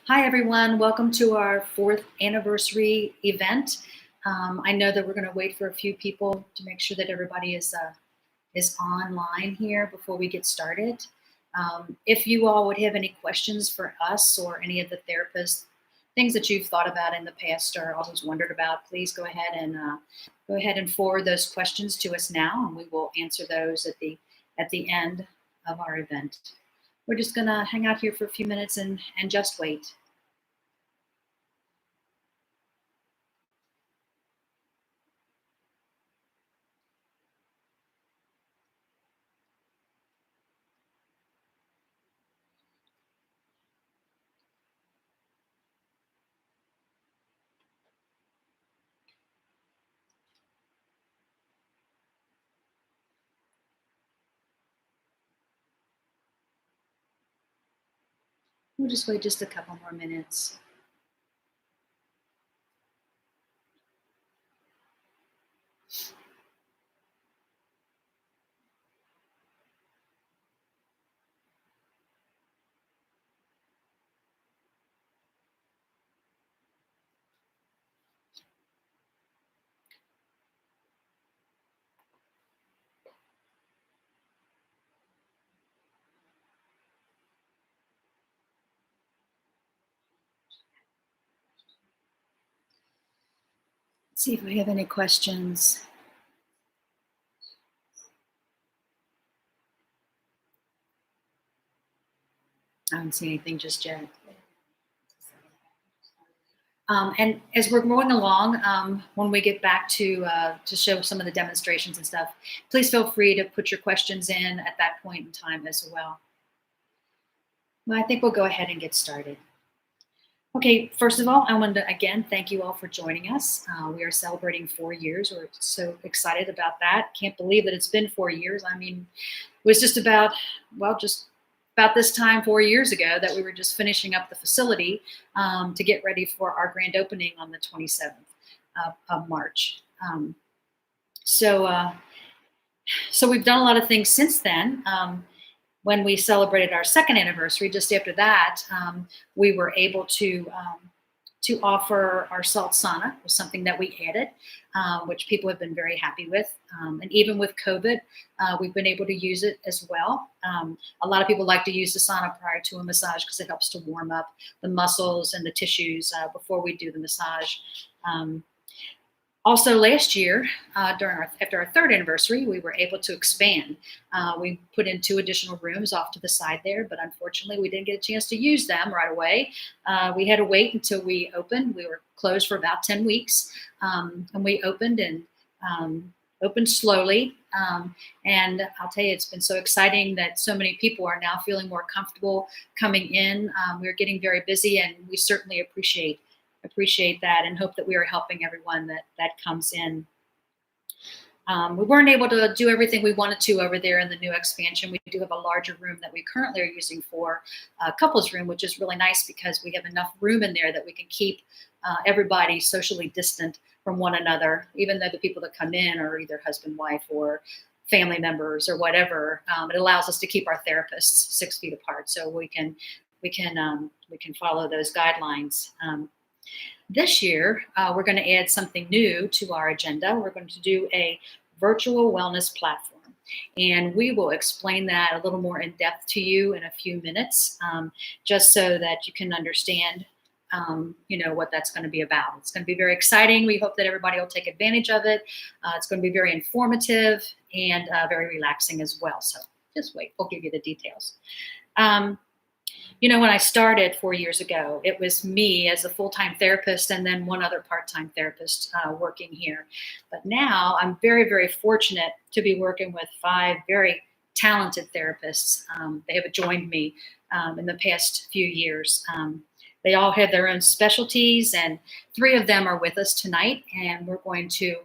Hi, everyone. Welcome to our fourth anniversary event. I know that we're going to wait for a few people to make sure that everybody is online here before we get started. If you all would have any questions for us or any of the therapists, things that you've thought about in the past or always wondered about, please go ahead and forward those questions to us now, and we will answer those at the end of our event. We're just going to hang out here for a few minutes and just wait. We'll just wait just a couple more minutes. Let's see if we have any questions. I haven't seen anything just yet. And as we're going along, when we get back to show some of the demonstrations and stuff, please feel free to put your questions in at that point in time as well. Well, I think we'll go ahead and get started. Okay, first of all, I want to again thank you all for joining us. We are celebrating 4 years. We're so excited about that. Can't believe that it's been 4 years. I mean, it was just about this time 4 years ago that we were just finishing up the facility to get ready for our grand opening on the 27th of March. So, uh, so we've done a lot of things since then. When we celebrated our second anniversary, just after that, we were able to offer our salt sauna, was something that we added, which people have been very happy with. And even with COVID, we've been able to use it as well. A lot of people like to use the sauna prior to a massage because it helps to warm up the muscles and the tissues before we do the massage. Um, Also, last year, after our third anniversary, we were able to expand. We put in two additional rooms off to the side there, but unfortunately, we didn't get a chance to use them right away. We had to wait until we opened. We were closed for about 10 weeks, and we opened and opened slowly. And I'll tell you, it's been so exciting that so many people are now feeling more comfortable coming in. We're getting very busy, and we certainly appreciate that and hope that we are helping everyone that comes in. We weren't able to do everything we wanted to over there in the new expansion. We do have a larger room that we currently are using for a couples room, which is really nice because we have enough room in there that we can keep everybody socially distant from one another, even though the people that come in are either husband, wife, or family members or whatever. It allows us to keep our therapists 6 feet apart, so we can follow those guidelines. This year, we're going to add something new to our agenda. We're going to do a virtual wellness platform. And we will explain that a little more in depth to you in a few minutes, just so that you can understand, what that's going to be about. It's going to be very exciting. We hope that everybody will take advantage of it. It's going to be very informative and very relaxing as well. So just wait. We'll give you the details. When I started 4 years ago, it was me as a full-time therapist and then one other part-time therapist working here. But now I'm very, very fortunate to be working with five very talented therapists. They have joined me in the past few years. They all have their own specialties, and three of them are with us tonight, and we're going to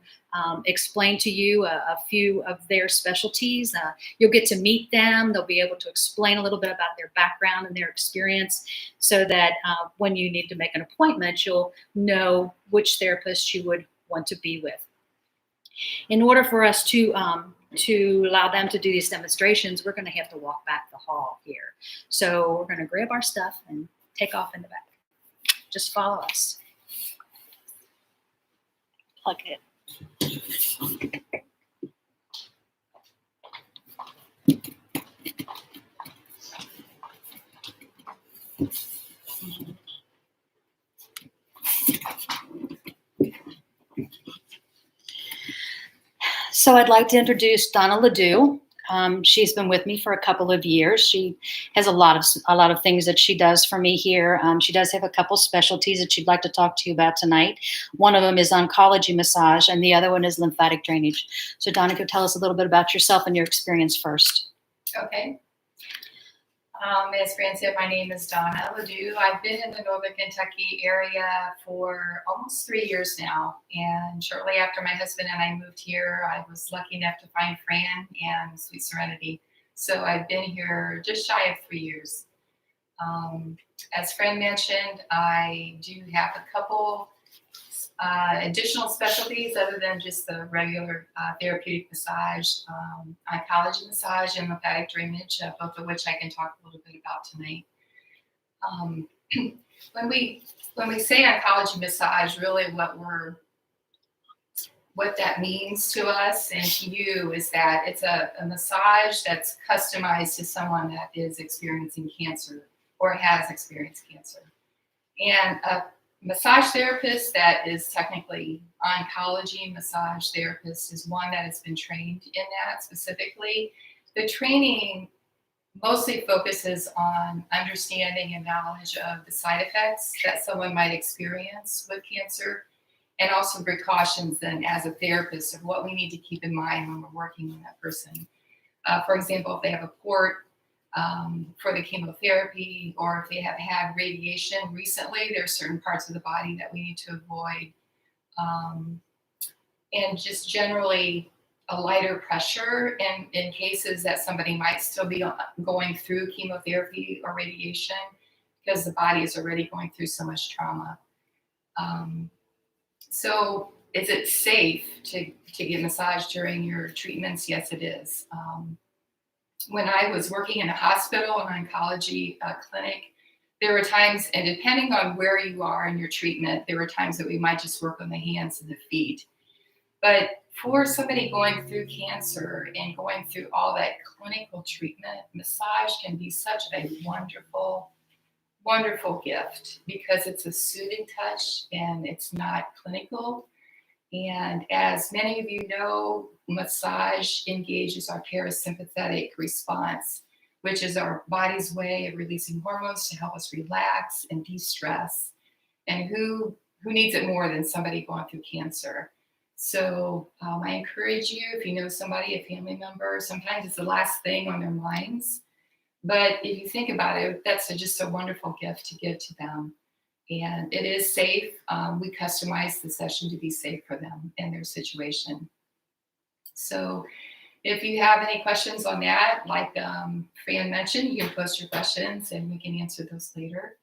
explain to you a few of their specialties. You'll get to meet them. They'll be able to explain a little bit about their background and their experience so that when you need to make an appointment, you'll know which therapist you would want to be with. In order for us to allow them to do these demonstrations, we're going to have to walk back the hall here. So we're going to grab our stuff and take off in the back. just follow us. Plug it. So I'd like to introduce Donna Ledoux. She's been with me for a couple of years. She has a lot of things that she does for me here. She does have a couple specialties that she'd like to talk to you about tonight. One of them is oncology massage, and the other one is lymphatic drainage. So Donna, could you tell us a little bit about yourself and your experience first? Okay. As Fran said, my name is Donna Ledoux. I've been in the Northern Kentucky area for almost 3 years now. And shortly after my husband and I moved here, I was lucky enough to find Fran and Sweet Serenity. So I've been here just shy of 3 years. As Fran mentioned, I do have a couple additional specialties other than just the regular therapeutic massage, oncology massage, and lymphatic drainage, both of which I can talk a little bit about tonight. When we say oncology massage, really what that means to us and to you is that it's a massage that's customized to someone that is experiencing cancer or has experienced cancer. And a massage therapist that is technically oncology massage therapist is one that has been trained in that specifically. The training mostly focuses on understanding and knowledge of the side effects that someone might experience with cancer, and also precautions then as a therapist of what we need to keep in mind when we're working on that person. For example, if they have a port for the chemotherapy, or if they have had radiation recently, there are certain parts of the body that we need to avoid. And just generally a lighter pressure in cases that somebody might still be going through chemotherapy or radiation because the body is already going through so much trauma. So is it safe to get massage during your treatments? Yes, it is. When I was working in a hospital, an oncology clinic, there were times, and depending on where you are in your treatment, there were times that we might just work on the hands and the feet. But for somebody going through cancer and going through all that clinical treatment, massage can be such a wonderful, wonderful gift because it's a soothing touch and it's not clinical. And as many of you know, massage engages our parasympathetic response, which is our body's way of releasing hormones to help us relax and de-stress. And who needs it more than somebody going through cancer? So I encourage you, if you know somebody, a family member, sometimes it's the last thing on their minds. But if you think about it, that's just a wonderful gift to give to them. And it is safe. We customize the session to be safe for them and their situation. So if you have any questions on that, like Fran mentioned, you can post your questions and we can answer those later.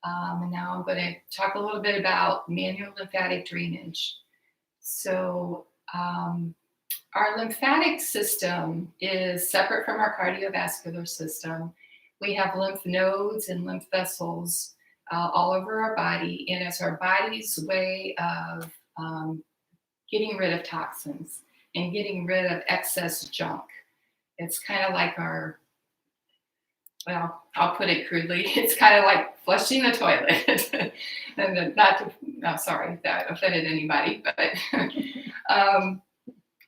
And now I'm going to talk a little bit about manual lymphatic drainage. So our lymphatic system is separate from our cardiovascular system. We have lymph nodes and lymph vessels all over our body, and it's our body's way of getting rid of toxins and getting rid of excess junk. It's kind of like well, I'll put it crudely, it's kind of like flushing the toilet. And sorry if that offended anybody, but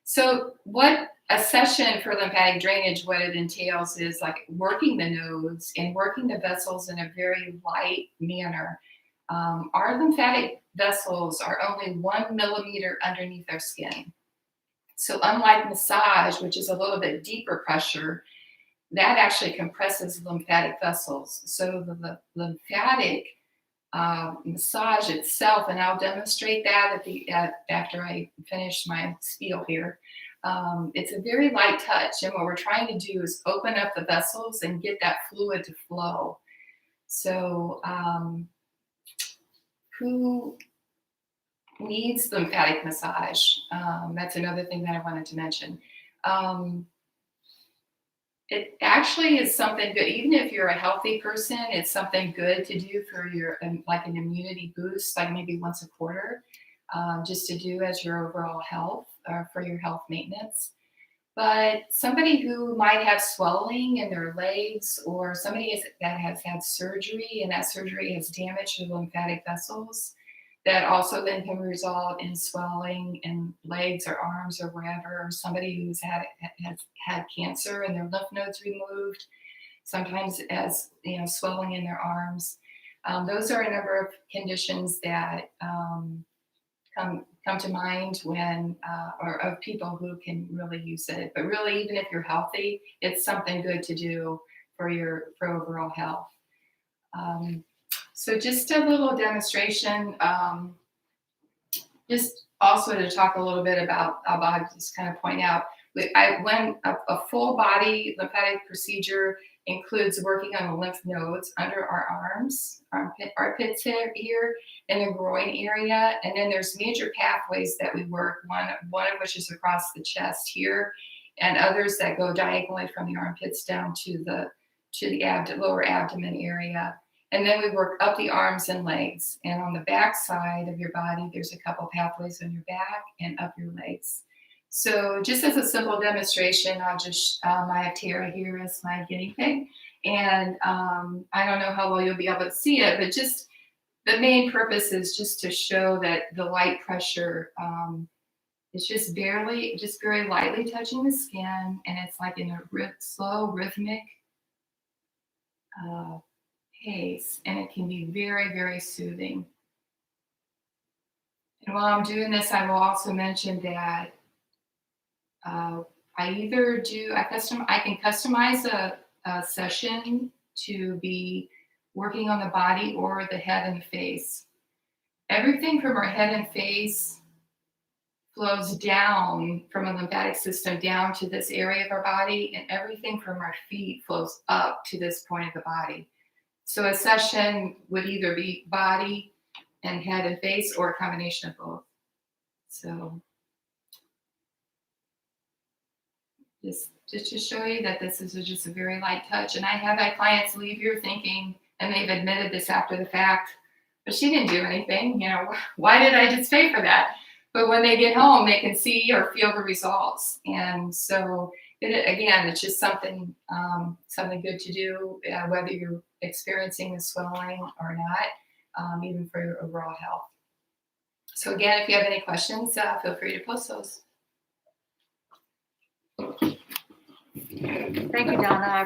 so what a session for lymphatic drainage, what it entails is like working the nodes and working the vessels in a very light manner. Our lymphatic vessels are only 1 millimeter underneath our skin. So unlike massage, which is a little bit deeper pressure, that actually compresses lymphatic vessels. So the lymphatic massage itself, and I'll demonstrate that after I finish my spiel here. It's a very light touch, and what we're trying to do is open up the vessels and get that fluid to flow. So who needs lymphatic massage? That's another thing that I wanted to mention. It actually is something good. Even if you're a healthy person, it's something good to do for your like an immunity boost, like maybe once a quarter, just to do as your overall health or for your health maintenance. But somebody who might have swelling in their legs, or that has had surgery and that surgery has damaged the lymphatic vessels, that also then can result in swelling in legs or arms or wherever. Or somebody has had cancer and their lymph nodes removed, sometimes as swelling in their arms. Those are a number of conditions that come to mind when or of people who can really use it. But really, even if you're healthy, it's something good to do for overall health. Um, so just a little demonstration, just also to talk a little bit about, I'll just kind of point out, when a full body lymphatic procedure includes working on the lymph nodes under our arms, armpits here, in the groin area. And then there's major pathways that we work, one of which is across the chest here, and others that go diagonally from the armpits down to the lower abdomen area. And then we work up the arms and legs. And on the back side of your body, there's a couple pathways on your back and up your legs. So just as a simple demonstration, I have Tara here as my guinea pig. And I don't know how well you'll be able to see it, but just the main purpose is just to show that the light pressure is just very lightly touching the skin. And it's like in a slow, rhythmic pace, and it can be very, very soothing. And while I'm doing this, I will also mention that I can customize a session to be working on the body or the head and the face. Everything from our head and face flows down from a lymphatic system down to this area of our body, and everything from our feet flows up to this point of the body. So a session would either be body and head and face, or a combination of both. So just to show you that this is just a very light touch. And I have had clients leave here thinking, and they've admitted this after the fact, but she didn't do anything. Why did I just pay for that? But when they get home, they can see or feel the results. And so it's just something good to do, whether you're experiencing the swelling or not, even for your overall health. So again, if you have any questions, feel free to post those. Thank you, Donna. I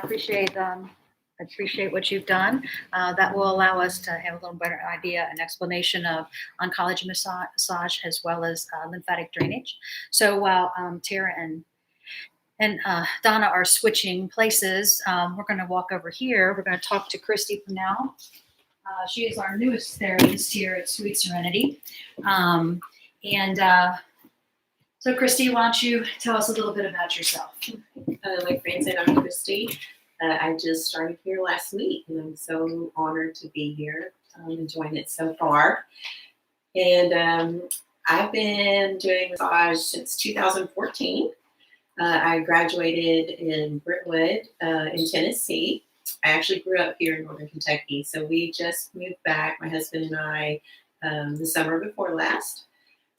appreciate what you've done. That will allow us to have a little better idea and explanation of oncology massage as well as lymphatic drainage. So while Tara and Donna are switching places, we're going to walk over here. We're going to talk to Christy now. She is our newest therapist here at Sweet Serenity. So Christy, why don't you tell us a little bit about yourself? Like Fran said, I'm Christy. I just started here last week, and I'm so honored to be here, enjoying it so far. And I've been doing massage since 2014. I graduated in Brentwood in Tennessee. I actually grew up here in Northern Kentucky, so we just moved back, my husband and I, the summer before last.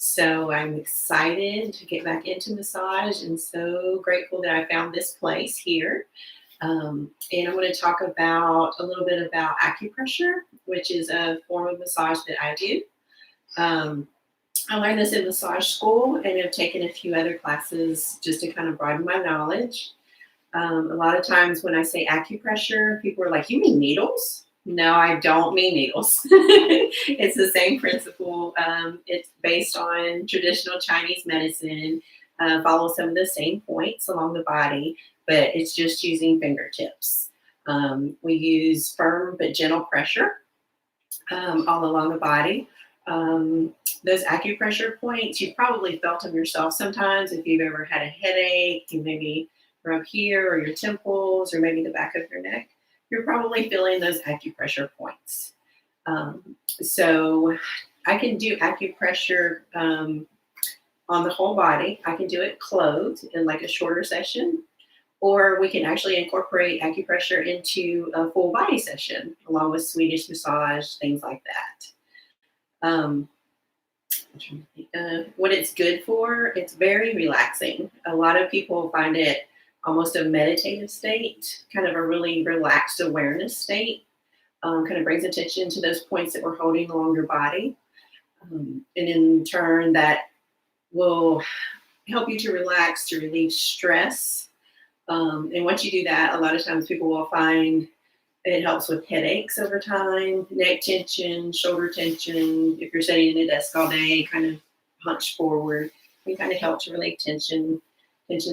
So I'm excited to get back into massage and so grateful that I found this place here. And I'm going to talk a little bit about acupressure, which is a form of massage that I do. I learned this in massage school and have taken a few other classes just to kind of broaden my knowledge. A lot of times when I say acupressure, people are like, "You mean needles?" No, I don't mean needles. It's the same principle. It's based on traditional Chinese medicine, follows some of the same points along the body, but it's just using fingertips. We use firm but gentle pressure all along the body. Those acupressure points, you've probably felt them yourself sometimes. If you've ever had a headache, you maybe rub here or your temples or maybe the back of your neck. You're probably feeling those acupressure points. So I can do acupressure on the whole body. I can do it clothed in like a shorter session, or we can actually incorporate acupressure into a full body session along with Swedish massage, things like that. I'm trying to think, what it's good for, it's very relaxing. A lot of people find it almost a meditative state, kind of a really relaxed awareness state. Kind of brings attention to those points that we're holding along your body. And in turn, that will help you to relax, to relieve stress. And once you do that, a lot of times people will find it helps with headaches over time, neck tension, shoulder tension. If you're sitting in a desk all day, kind of hunched forward, it kind of help to relieve tension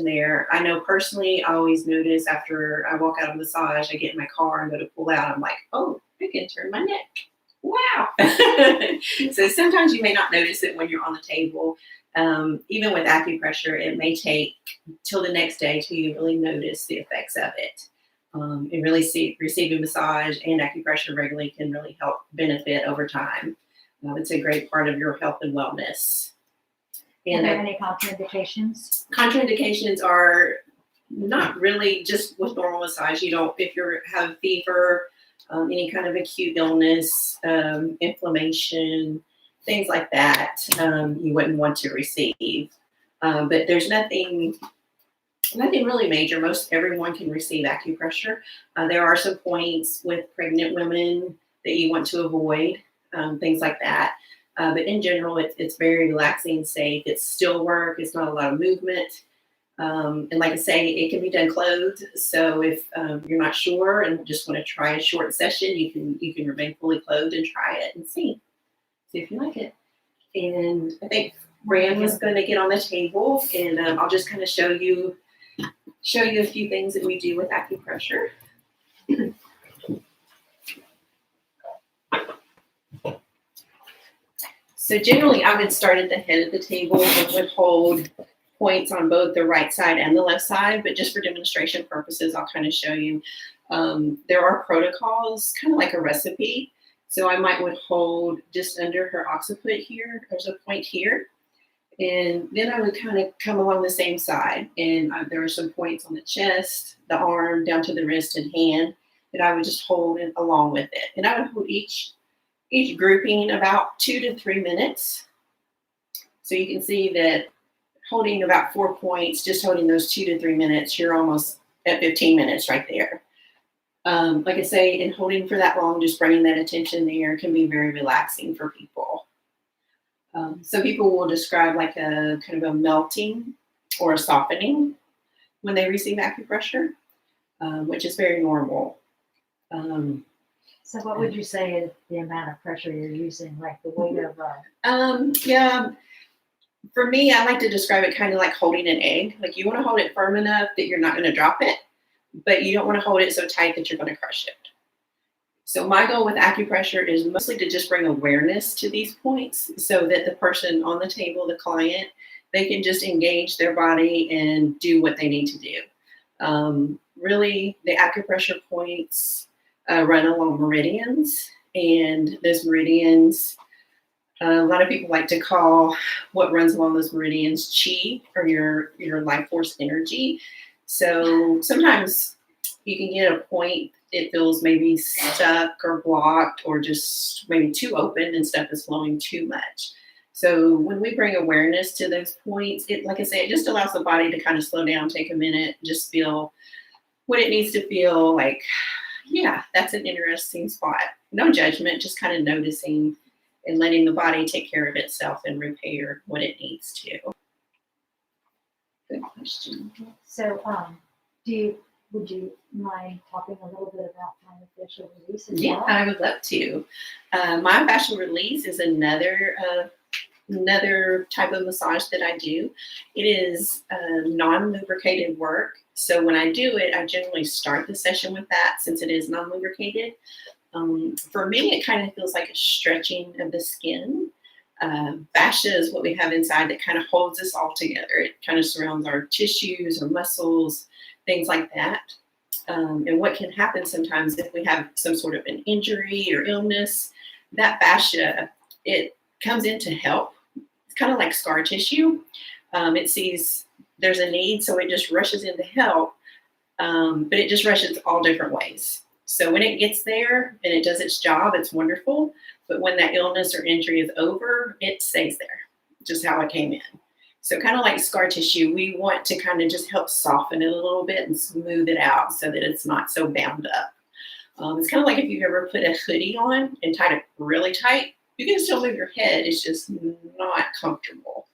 there. I know personally, I always notice after I walk out of massage, I get in my car and go to pull out. I'm like, oh, I can turn my neck. Wow. So sometimes you may not notice it when you're on the table. Even with acupressure, it may take till the next day till you really notice the effects of it. And really receiving massage and acupressure regularly can really help benefit over time. It's a great part of your health and wellness. Are there any contraindications? Contraindications are not really just with normal massage. You don't, if you have fever, any kind of acute illness, inflammation, things like that, you wouldn't want to receive. But there's nothing really major. Most everyone can receive acupressure. There are some points with pregnant women that you want to avoid, things like that. But in general, it's very relaxing, safe. It's still work. It's not a lot of movement. And like I say, it can be done clothed. So if you're not sure and just want to try a short session, you can remain fully clothed and try it and see if you like it. And I think Fran was going to get on the table, and I'll just kind of show you a few things that we do with acupressure. So generally, I would start at the head of the table and would hold points on both the right side and the left side, but just for demonstration purposes, I'll kind of show you. There are protocols, kind of like a recipe. So I would hold just under her occiput here. There's a point here. And then I would kind of come along the same side. And there are some points on the chest, the arm, down to the wrist and hand that I would just hold along with it. And I would hold each grouping about 2 to 3 minutes. So you can see that holding about 4 points, just holding those 2 to 3 minutes, you're almost at 15 minutes right there. Like I say, and holding for that long, just bringing that attention there can be very relaxing for people. Some people will describe like a kind of a melting or a softening when they receive acupressure, which is very normal. So what would you say is the amount of pressure you're using, like the weight of Yeah, for me, I like to describe it kind of like holding an egg. Like you want to hold it firm enough that you're not going to drop it, but you don't want to hold it so tight that you're going to crush it. So my goal with acupressure is mostly to just bring awareness to these points so that the person on the table, the client, they can just engage their body and do what they need to do. Really, the acupressure points run along meridians, and those meridians, a lot of people like to call what runs along those meridians chi, or your life force energy. So sometimes you can get a point, it feels maybe stuck or blocked or just maybe too open and stuff is flowing too much. So when we bring awareness to those points, it, like I say, it just allows the body to kind of slow down, take a minute, just feel what it needs to feel like. Yeah, that's an interesting spot. No judgment, just kind of noticing and letting the body take care of itself and repair what it needs to. Good question. So would you mind talking a little bit about myofascial release as Yeah, well? I would love to. Myofascial release is another type of massage that I do. It is non-lubricated work. So when I do it, I generally start the session with that since it is non-lubricated. For me, it kind of feels like a stretching of the skin. Fascia is what we have inside that kind of holds us all together. It kind of surrounds our tissues or muscles, things like that. And what can happen sometimes if we have some sort of an injury or illness, that fascia, it comes in to help. It's kind of like scar tissue. It sees there's a need, so it just rushes in to help. but it just rushes all different ways. So when it gets there and it does its job, it's wonderful. But when that illness or injury is over, it stays there, just how it came in. So kind of like scar tissue, we want to kind of just help soften it a little bit and smooth it out so that it's not so bound up. It's kind of like if you've ever put a hoodie on and tied it really tight, you can still move your head. It's just not comfortable.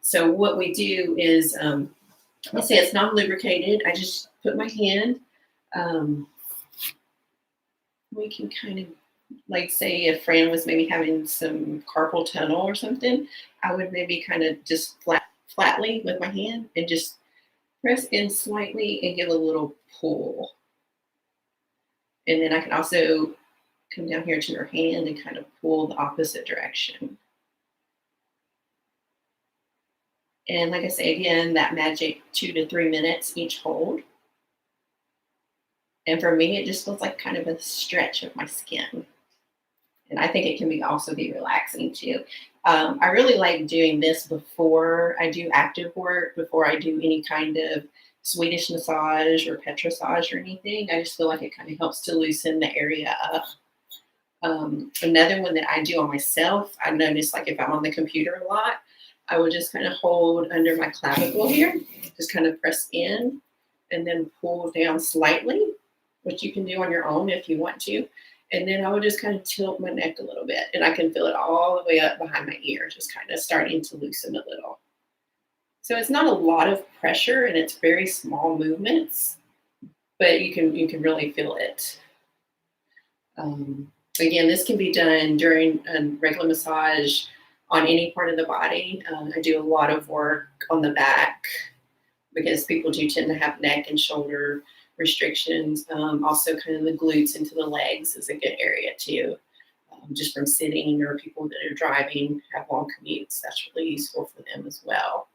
So what we do is, let's say it's not lubricated. I just put my hand. We can kind of, like, say if Fran was maybe having some carpal tunnel or something, I would maybe kind of just flatly with my hand and just press in slightly and give a little pull. And then I can also come down here to her hand and kind of pull the opposite direction. And like I say, again, that magic 2 to 3 minutes each hold. And for me, it just feels like kind of a stretch of my skin. And I think it can also be relaxing too. I really like doing this before I do active work, before I do any kind of Swedish massage or petrissage or anything. I just feel like it kind of helps to loosen the area up. Another one that I do on myself, I notice like if I'm on the computer a lot, I will just kind of hold under my clavicle here, just kind of press in and then pull down slightly, which you can do on your own if you want to. And then I would just kind of tilt my neck a little bit and I can feel it all the way up behind my ear, just kind of starting to loosen a little. So it's not a lot of pressure and it's very small movements, but you can really feel it. Again, this can be done during a regular massage on any part of the body. I do a lot of work on the back because people do tend to have neck and shoulder restrictions. Also kind of the glutes into the legs is a good area too. Just from sitting, or people that are driving, have long commutes, that's really useful for them as well.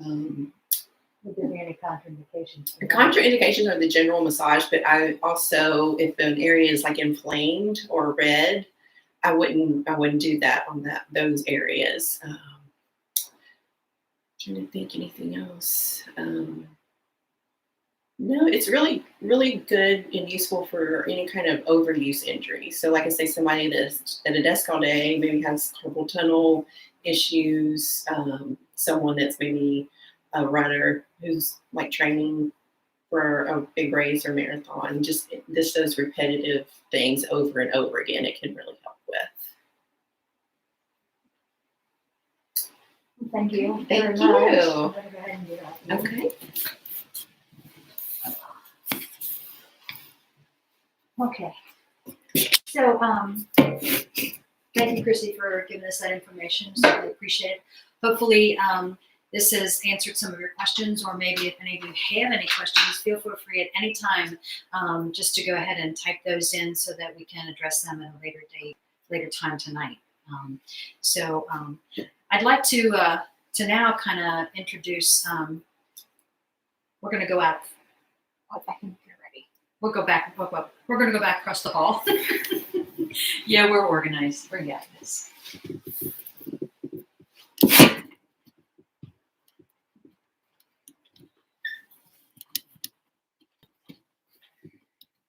Would there be any contraindications? The contraindications are the general massage, but I also, if an area is like inflamed or red, I wouldn't do that on those areas. Trying to think anything else. No, it's really, really good and useful for any kind of overuse injury. So like I say, somebody that's at a desk all day, maybe has carpal tunnel issues, someone that's maybe a runner who's like training for a big race or marathon, just those repetitive things over and over again, it can really help with. Thank you. Thank very you. much. I'm gonna go ahead and do that. Okay. Okay. So, Thank you, Chrissy, for giving us that information. So we appreciate it. Hopefully, this has answered some of your questions, or maybe if any of you have any questions, feel free at any time just to go ahead and type those in so that we can address them at a later time tonight. I'd like to now kind of introduce. We're going to go out. Oh, I think you're ready. We'll go back. We're going to go back across the hall. Yeah, we're organized. We're getting this.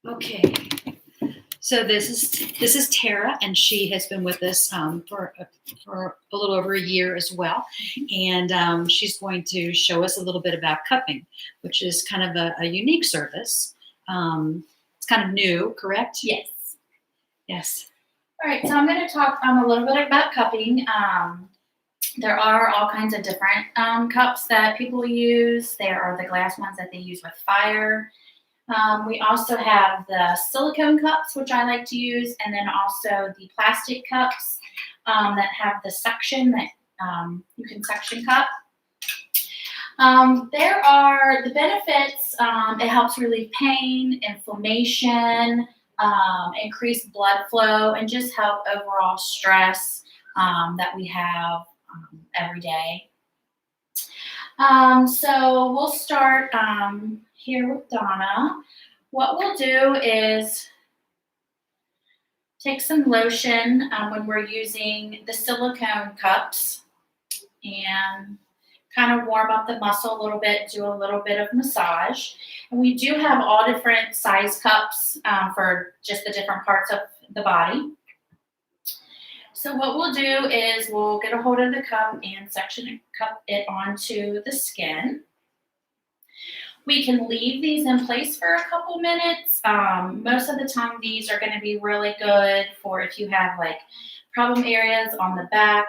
Okay. So this is Tara, and she has been with us for a little over a year as well, and she's going to show us a little bit about cupping, which is kind of a unique service. It's kind of new, correct? Yes. Yes. All right, so I'm going to talk a little bit about cupping. There are all kinds of different cups that people use. There are the glass ones that they use with fire. We also have the silicone cups, which I like to use, and then also the plastic cups that have the suction that you can suction cup. There are the benefits. It helps relieve pain, inflammation, increase blood flow, and just help overall stress that we have every day. So we'll start here with Donna. What we'll do is take some lotion when we're using the silicone cups, and kind of warm up the muscle a little bit, do a little bit of massage. And we do have all different size cups for just the different parts of the body. So what we'll do is we'll get a hold of the cup and cup it onto the skin. We can leave these in place for a couple minutes. Most of the time, these are going to be really good for if you have like problem areas on the back.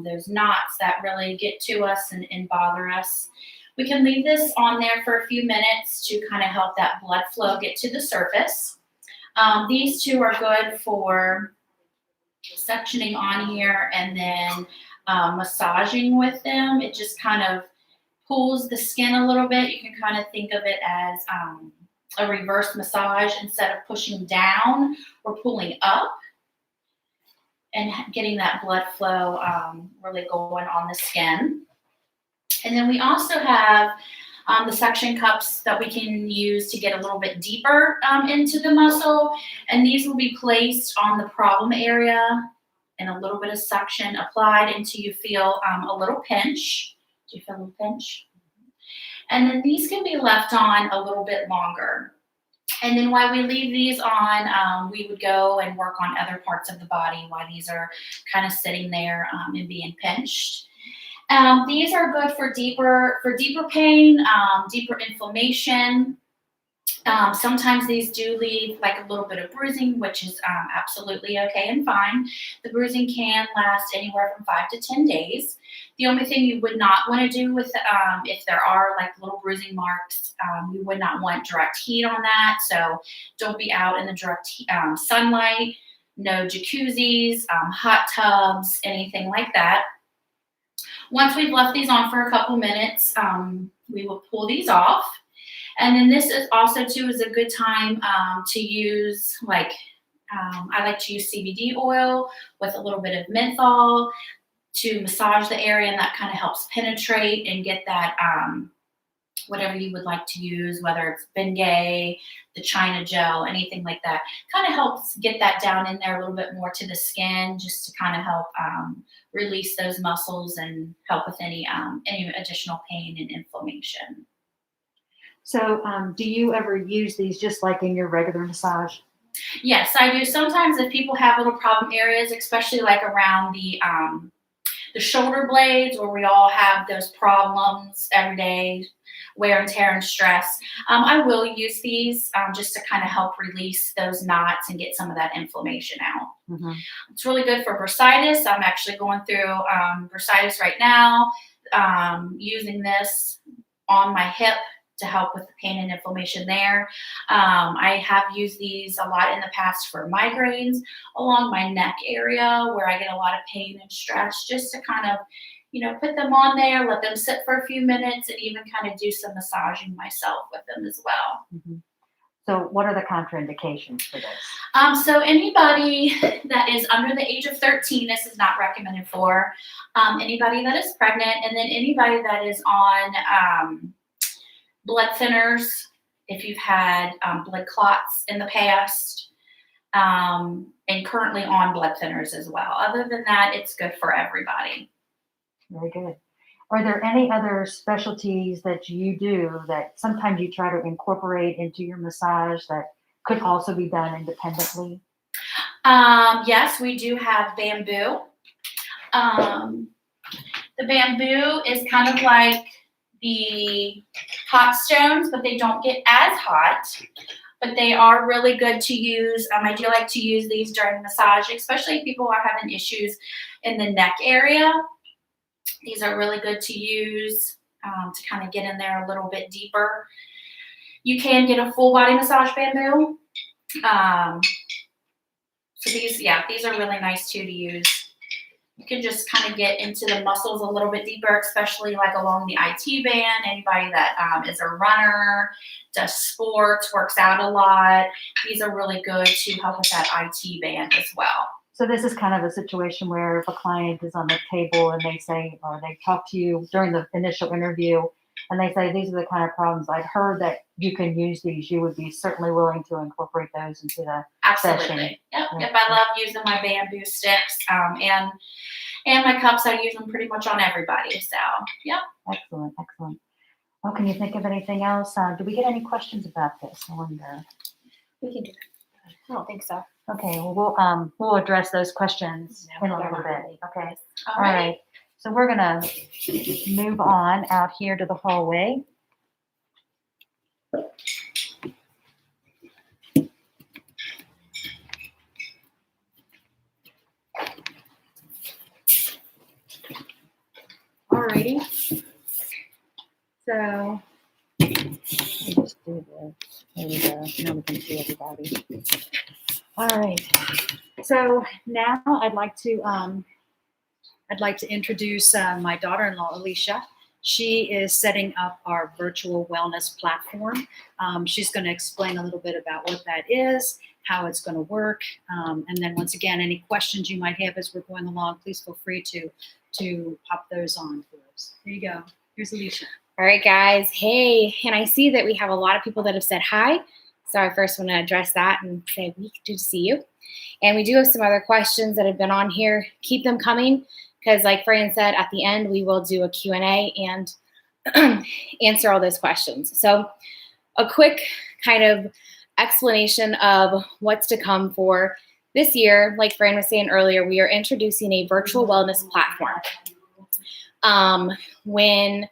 There's knots that really get to us and bother us. We can leave this on there for a few minutes to kind of help that blood flow get to the surface. These two are good for suctioning on here and then massaging with them. It just kind of pulls the skin a little bit. You can kind of think of it as a reverse massage. Instead of pushing down, we're pulling up and getting that blood flow really going on the skin. And then we also have the suction cups that we can use to get a little bit deeper into the muscle. And these will be placed on the problem area and a little bit of suction applied until you feel a little pinch. Do you feel a little pinch? And then these can be left on a little bit longer. And then while we leave these on, we would go and work on other parts of the body while these are kind of sitting there and being pinched. These are good for deeper pain, deeper inflammation. Sometimes these do leave like a little bit of bruising, which is absolutely okay and fine. The bruising can last anywhere from 5 to 10 days. The only thing you would not want to do with, if there are like little bruising marks, you would not want direct heat on that. So don't be out in the direct sunlight, no jacuzzis, hot tubs, anything like that. Once we've left these on for a couple minutes, we will pull these off. And then this is also too is a good time to use like, I like to use CBD oil with a little bit of menthol to massage the area, and that kind of helps penetrate and get that, whatever you would like to use, whether it's Bengay, the China gel, anything like that, kind of helps get that down in there a little bit more to the skin, just to kind of help release those muscles and help with any additional pain and inflammation. So, do you ever use these just like in your regular massage? Yes, I do. Sometimes if people have little problem areas, especially like around the shoulder blades, where we all have those problems every day, wear and tear and stress, I will use these just to kind of help release those knots and get some of that inflammation out. Mm-hmm. It's really good for bursitis. I'm actually going through bursitis right now, using this on my hip to help with the pain and inflammation there. I have used these a lot in the past for migraines along my neck area where I get a lot of pain and stress, just to kind of, put them on there, let them sit for a few minutes, and even kind of do some massaging myself with them as well. Mm-hmm. So what are the contraindications for this? So anybody that is under the age of 13, this is not recommended for. Anybody that is pregnant, and then anybody that is on blood thinners, if you've had blood clots in the past, and currently on blood thinners as well. Other than that, it's good for everybody. Very good. Are there any other specialties that you do that sometimes you try to incorporate into your massage that could also be done independently? Yes, we do have bamboo. The bamboo is kind of like the hot stones, but they don't get as hot, but they are really good to use. I do like to use these during massage, especially if people are having issues in the neck area. These are really good to use to kind of get in there a little bit deeper. You can get a full body massage bamboo. So these are really nice too to use. You can just kind of get into the muscles a little bit deeper, especially like along the IT band. Anybody that is a runner, does sports, works out a lot. These are really good to help with that IT band as well. So this is kind of a situation where if a client is on the table and they say, or they talk to you during the initial interview, and they say, these are the kind of problems I've heard that you can use these, you would be certainly willing to incorporate those into the Absolutely. session. Yep. I love using my bamboo sticks. And And my cups, I use them pretty much on everybody. So, yep. Excellent, excellent. Oh, can you think of anything else? Do we get any questions about this? I wonder. We can do that. I don't think so. Okay, well, we'll address those questions in a little bit. Okay. All All right. right. So we're gonna move on out here to the hallway. Alrighty. So Let me just do this. There we go. Now we can see everybody. All right. So now I'd like to introduce my daughter-in-law, Alicia. She is setting up our virtual wellness platform. She's going to explain a little bit about what that is, how it's going to work, and then once again, any questions you might have as we're going along, please feel free to pop those on for us. There you go. Here's Alicia. All right, guys. Hey, and I see that we have a lot of people that have said hi. So I first want to address that and say we do see you. And we do have some other questions that have been on here. Keep them coming because like Fran said, at the end, we will do a Q&A and answer all those questions. So a quick kind of explanation of what's to come for this year. Like Fran was saying earlier, we are introducing a virtual wellness platform. When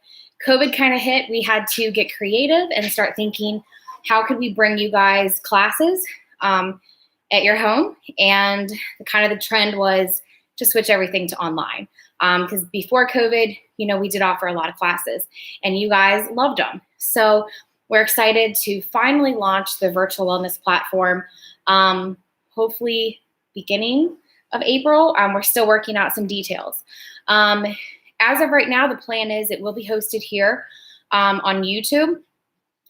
COVID kind of hit, we had to get creative and start thinking, how could we bring you guys classes at your home? And the trend was to switch everything to online. Because before COVID, we did offer a lot of classes and you guys loved them. So we're excited to finally launch the virtual wellness platform, hopefully beginning of April. We're still working out some details. As of right now, the plan is it will be hosted here on YouTube.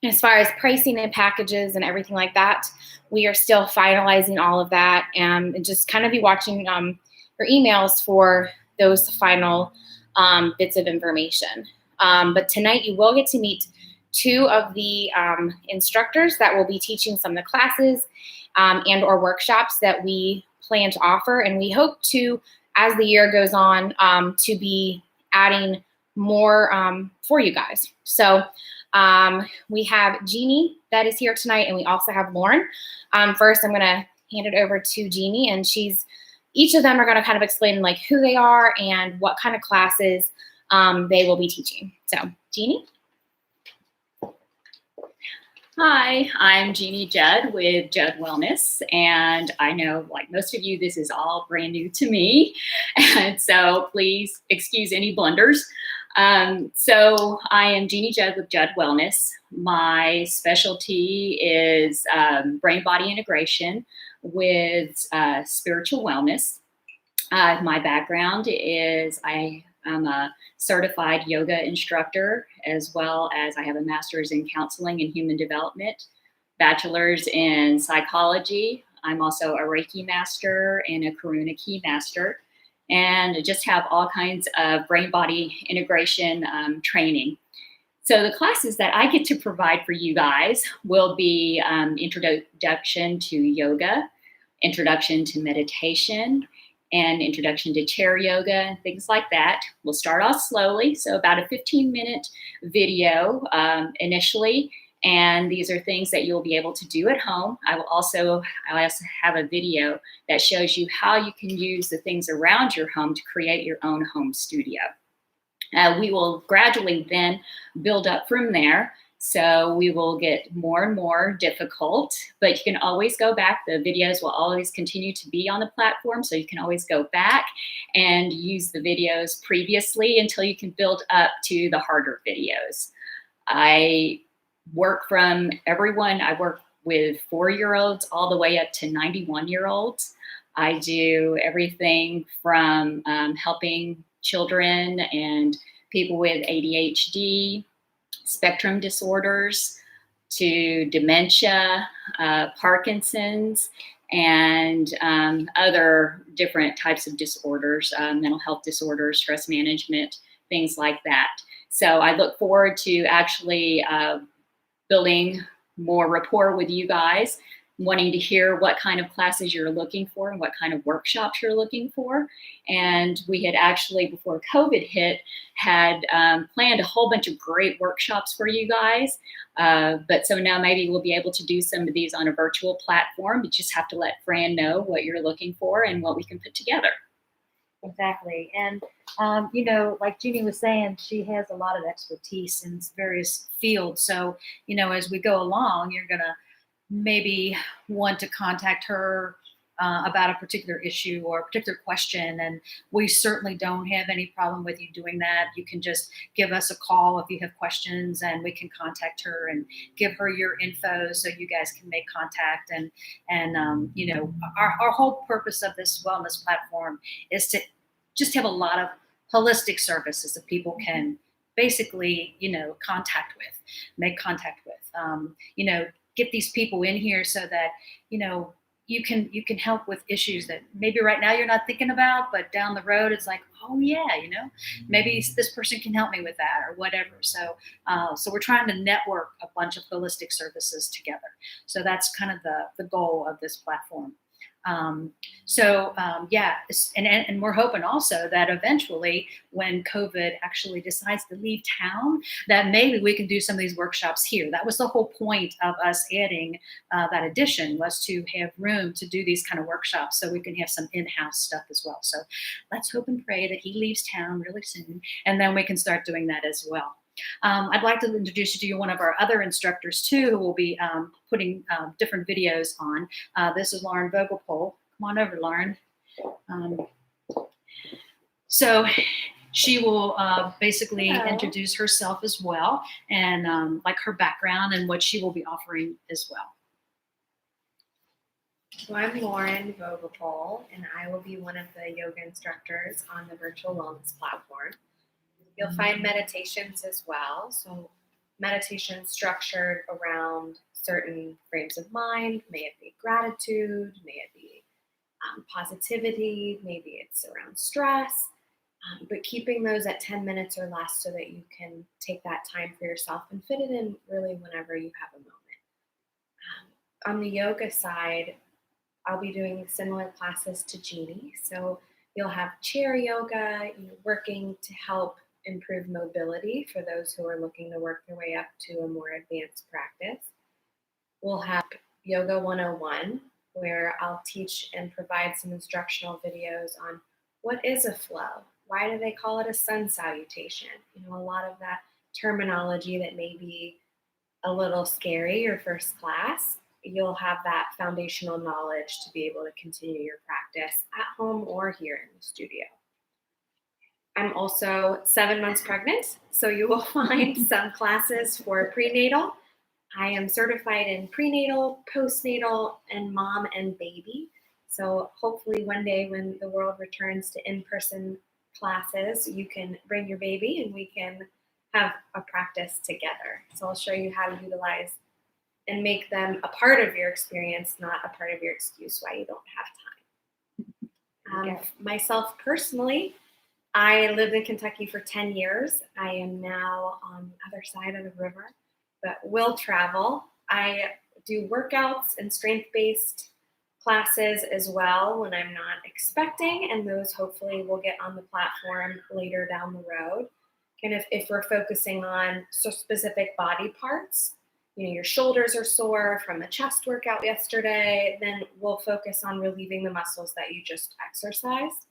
As far as pricing and packages and everything like that, we are still finalizing all of that and just kind of be watching your emails for those final bits of information. But tonight you will get to meet two of the instructors that will be teaching some of the classes and or workshops that we plan to offer. And we hope to, as the year goes on, to be adding more for you guys. So we have Jeannie that is here tonight, and we also have Lauren. First, I'm going to hand it over to Jeannie, and each of them are going to kind of explain like who they are and what kind of classes they will be teaching. So, Jeannie. Hi, I'm Jeannie Judd with Judd Wellness, and I know, like most of you, this is all brand new to me, and so please excuse any blunders. So I am Jeannie Judd with Judd Wellness. My specialty is brain-body integration with spiritual wellness. My background is I'm a certified yoga instructor, as well as I have a master's in counseling and human development, bachelor's in psychology. I'm also a Reiki master and a Karuna Ki master, and I just have all kinds of brain-body integration training. So the classes that I get to provide for you guys will be introduction to yoga, introduction to meditation, and introduction to chair yoga and things like that. We'll start off slowly, so about a 15-minute video initially, and these are things that you'll be able to do at home. I'll also have a video that shows you how you can use the things around your home to create your own home studio. We will gradually then build up from there. So we will get more and more difficult, but you can always go back. The videos will always continue to be on the platform, so you can always go back and use the videos previously until you can build up to the harder videos. I work from everyone. I work with 4-year-olds all the way up to 91-year-olds. I do everything from helping children and people with ADHD, spectrum disorders, to dementia, Parkinson's, and other different types of disorders, mental health disorders, stress management, things like that. So I look forward to actually building more rapport with you guys, wanting to hear what kind of classes you're looking for and what kind of workshops you're looking for. And we had actually, before COVID hit, had planned a whole bunch of great workshops for you guys. But so now maybe we'll be able to do some of these on a virtual platform. You just have to let Fran know what you're looking for and what we can put together. Exactly. And, like Jeannie was saying, she has a lot of expertise in various fields. So, as we go along, you're going to maybe want to contact her about a particular issue or a particular question. And we certainly don't have any problem with you doing that. You can just give us a call if you have questions, and we can contact her and give her your info so you guys can make contact. And our whole purpose of this wellness platform is to just have a lot of holistic services that people can basically, make contact with, get these people in here so that, you can help with issues that maybe right now you're not thinking about, but down the road it's like, oh yeah, maybe this person can help me with that or whatever. So we're trying to network a bunch of holistic services together. So that's kind of the goal of this platform. And we're hoping also that eventually when COVID actually decides to leave town, that maybe we can do some of these workshops here. That was the whole point of us adding that addition, was to have room to do these kind of workshops so we can have some in-house stuff as well. So let's hope and pray that he leaves town really soon, and then we can start doing that as well. I'd like to introduce you to one of our other instructors too, who will be putting different videos on. This is Lauren Vogelpol. Come on over, Lauren. So she will basically introduce herself as well, and like her background and what she will be offering as well. So I'm Lauren Vogelpol, and I will be one of the yoga instructors on the virtual wellness platform. You'll find meditations as well. So meditation structured around certain frames of mind. May it be gratitude, may it be positivity, maybe it's around stress, but keeping those at 10 minutes or less so that you can take that time for yourself and fit it in really whenever you have a moment. On the yoga side, I'll be doing similar classes to Jeannie. So you'll have chair yoga, working to help improve mobility for those who are looking to work their way up to a more advanced practice. We'll have Yoga 101, where I'll teach and provide some instructional videos on what is a flow. Why do they call it a sun salutation? A lot of that terminology that may be a little scary your first class, you'll have that foundational knowledge to be able to continue your practice at home or here in the studio. I'm also 7 months pregnant, so you will find some classes for prenatal. I am certified in prenatal, postnatal, and mom and baby. So hopefully one day when the world returns to in-person classes, you can bring your baby and we can have a practice together. So I'll show you how to utilize and make them a part of your experience, not a part of your excuse why you don't have time. Myself personally, I lived in Kentucky for 10 years. I am now on the other side of the river, but will travel. I do workouts and strength-based classes as well when I'm not expecting, and those hopefully will get on the platform later down the road. Kind of if we're focusing on specific body parts, your shoulders are sore from a chest workout yesterday, then we'll focus on relieving the muscles that you just exercised.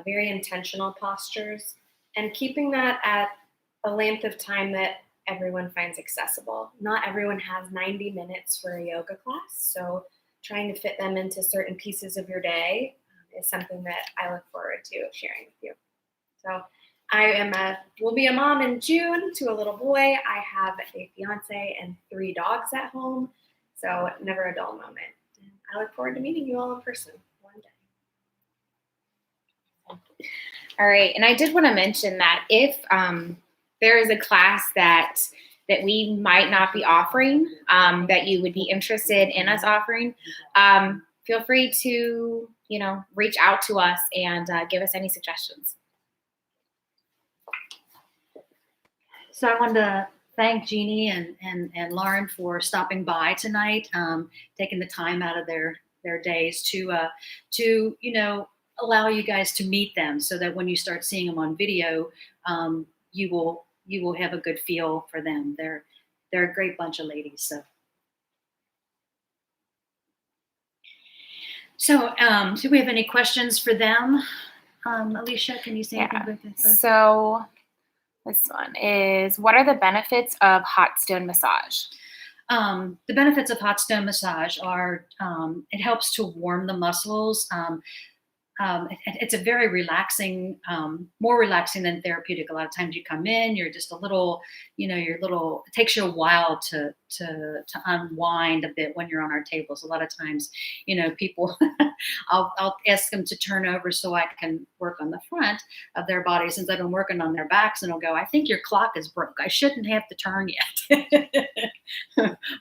Very intentional postures, and keeping that at a length of time that everyone finds accessible. Not everyone has 90 minutes for a yoga class, so trying to fit them into certain pieces of your day is something that I look forward to sharing with you. So will be a mom in June to a little boy. I have a fiance and 3 dogs at home, so never a dull moment. I look forward to meeting you all in person one day. All right, and I did want to mention that if there is a class that we might not be offering, that you would be interested in us offering, feel free to reach out to us and give us any suggestions. So I wanted to thank Jeannie and Lauren for stopping by tonight, taking the time out of their days to allow you guys to meet them, so that when you start seeing them on video, you will have a good feel for them. They're a great bunch of ladies. So do we have any questions for them? Alicia, can you say anything Yeah. about this? So this one is, what are the benefits of hot stone massage? The benefits of hot stone massage are it helps to warm the muscles. It's a very relaxing, more relaxing than therapeutic. A lot of times you come in, you're just a little, it takes you a while to unwind a bit when you're on our tables. A lot of times, people, I'll ask them to turn over so I can work on the front of their body, since I've been working on their backs, and they'll go, I think your clock is broke. I shouldn't have to turn yet.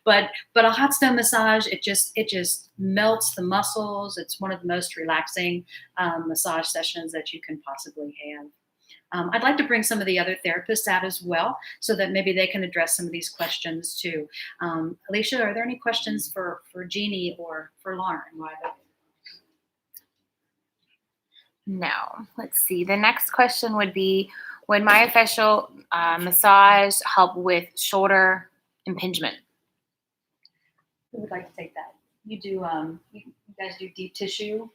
but a hot stone massage, it just melts the muscles. It's one of the most relaxing massage sessions that you can possibly have. I'd like to bring some of the other therapists out as well, so that maybe they can address some of these questions too. Alicia, are there any questions for Jeannie or for Lauren? No. Let's see. The next question would be, would myofascial massage help with shoulder impingement? Who would like to take that? You do. You guys do deep tissue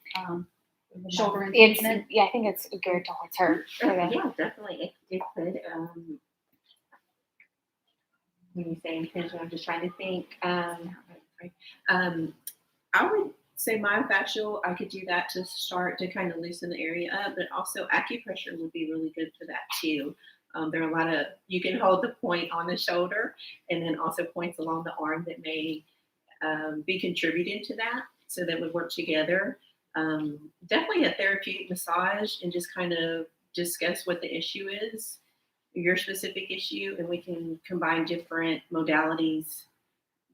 shoulder impingement. I think it's geared towards her. Okay. Yeah, definitely. It could. When you say impingement, I'm just trying to think. I would say myofascial, I could do that to start to kind of loosen the area up, but also acupressure would be really good for that too. There are a lot of, you can hold the point on the shoulder, and then also points along the arm that may be contributing to that. So that would work together. Definitely a therapeutic massage, and just kind of discuss what the issue is, your specific issue, and we can combine different modalities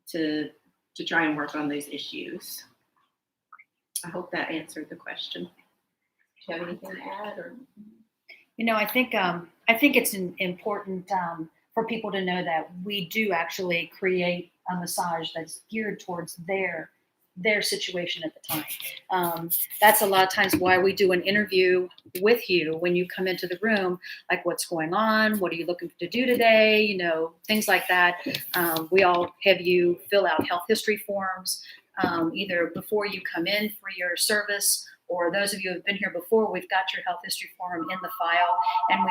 to try and work on those issues. I hope that answered the question. Do you have anything to add? Or I think it's important for people to know that we do actually create a massage that's geared towards their situation at the time. That's a lot of times why we do an interview with you when you come into the room, like what's going on, what are you looking to do today, things like that. We all have you fill out health history forms, either before you come in for your service, or those of you who have been here before, we've got your health history form in the file, and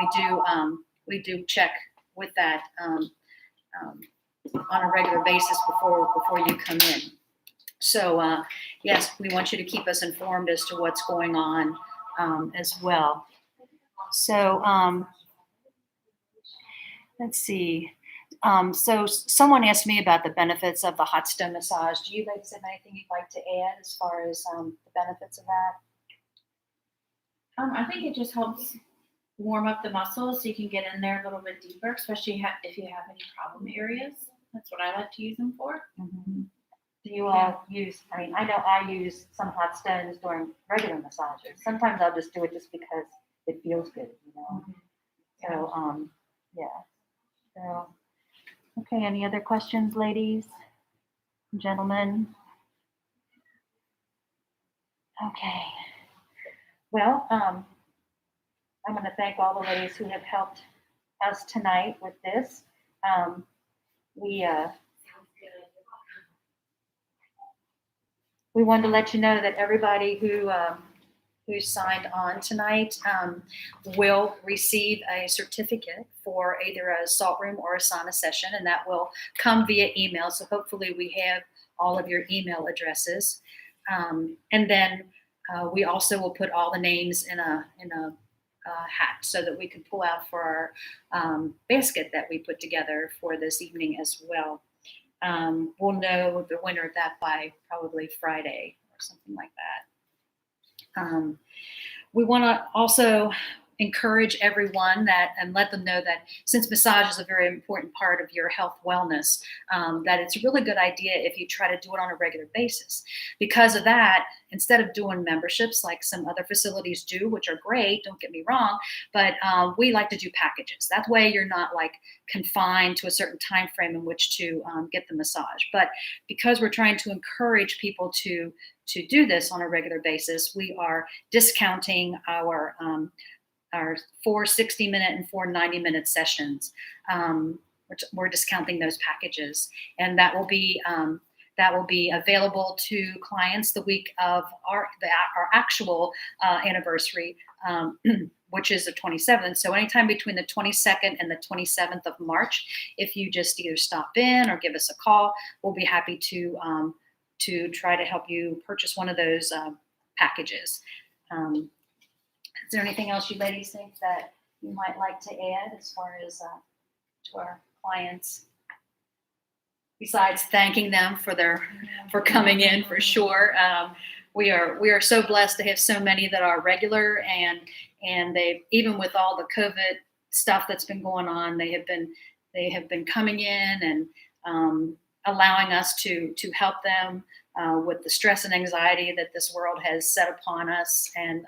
we do check with that on a regular basis before you come in. So yes, we want you to keep us informed as to what's going on as well. So let's see. So someone asked me about the benefits of the hot stone massage. Do you guys have anything you'd like to add as far as the benefits of that? I think it just helps warm up the muscles so you can get in there a little bit deeper, especially if you have any problem areas. That's what I like to use them for. Mm-hmm. Do you all use, I know I use some hot stones during regular massages. Sometimes I'll just do it just because it feels good, Mm-hmm. So, yeah. So, okay, any other questions, ladies, gentlemen? Okay. Well, I'm going to thank all the ladies who have helped us tonight with this. We wanted to let you know that everybody who signed on tonight will receive a certificate for either a salt room or a sauna session, and that will come via email. So hopefully we have all of your email addresses, and then we also will put all the names in a hat so that we can pull out for our basket that we put together for this evening as well. We'll know the winner of that by probably Friday or something like that. We want to also encourage everyone and let them know that since massage is a very important part of your health wellness, that it's a really good idea if you try to do it on a regular basis. Because of that, instead of doing memberships like some other facilities do, which are great, don't get me wrong, but we like to do packages. That way you're not like confined to a certain time frame in which to get the massage. But because we're trying to encourage people to do this on a regular basis, we are discounting our 4 60-minute and 4 90-minute sessions. We're discounting those packages, and that will be available to clients the week of our actual anniversary, which is the 27th. So anytime between the 22nd and the 27th of March, if you just either stop in or give us a call, we'll be happy to try to help you purchase one of those packages. Is there anything else you ladies think that you might like to add as far as to our clients? Besides thanking them for coming in, for sure. We are so blessed to have so many that are regular, and they, even with all the COVID stuff that's been going on, they have been coming in and allowing us to help them with the stress and anxiety that this world has set upon us. And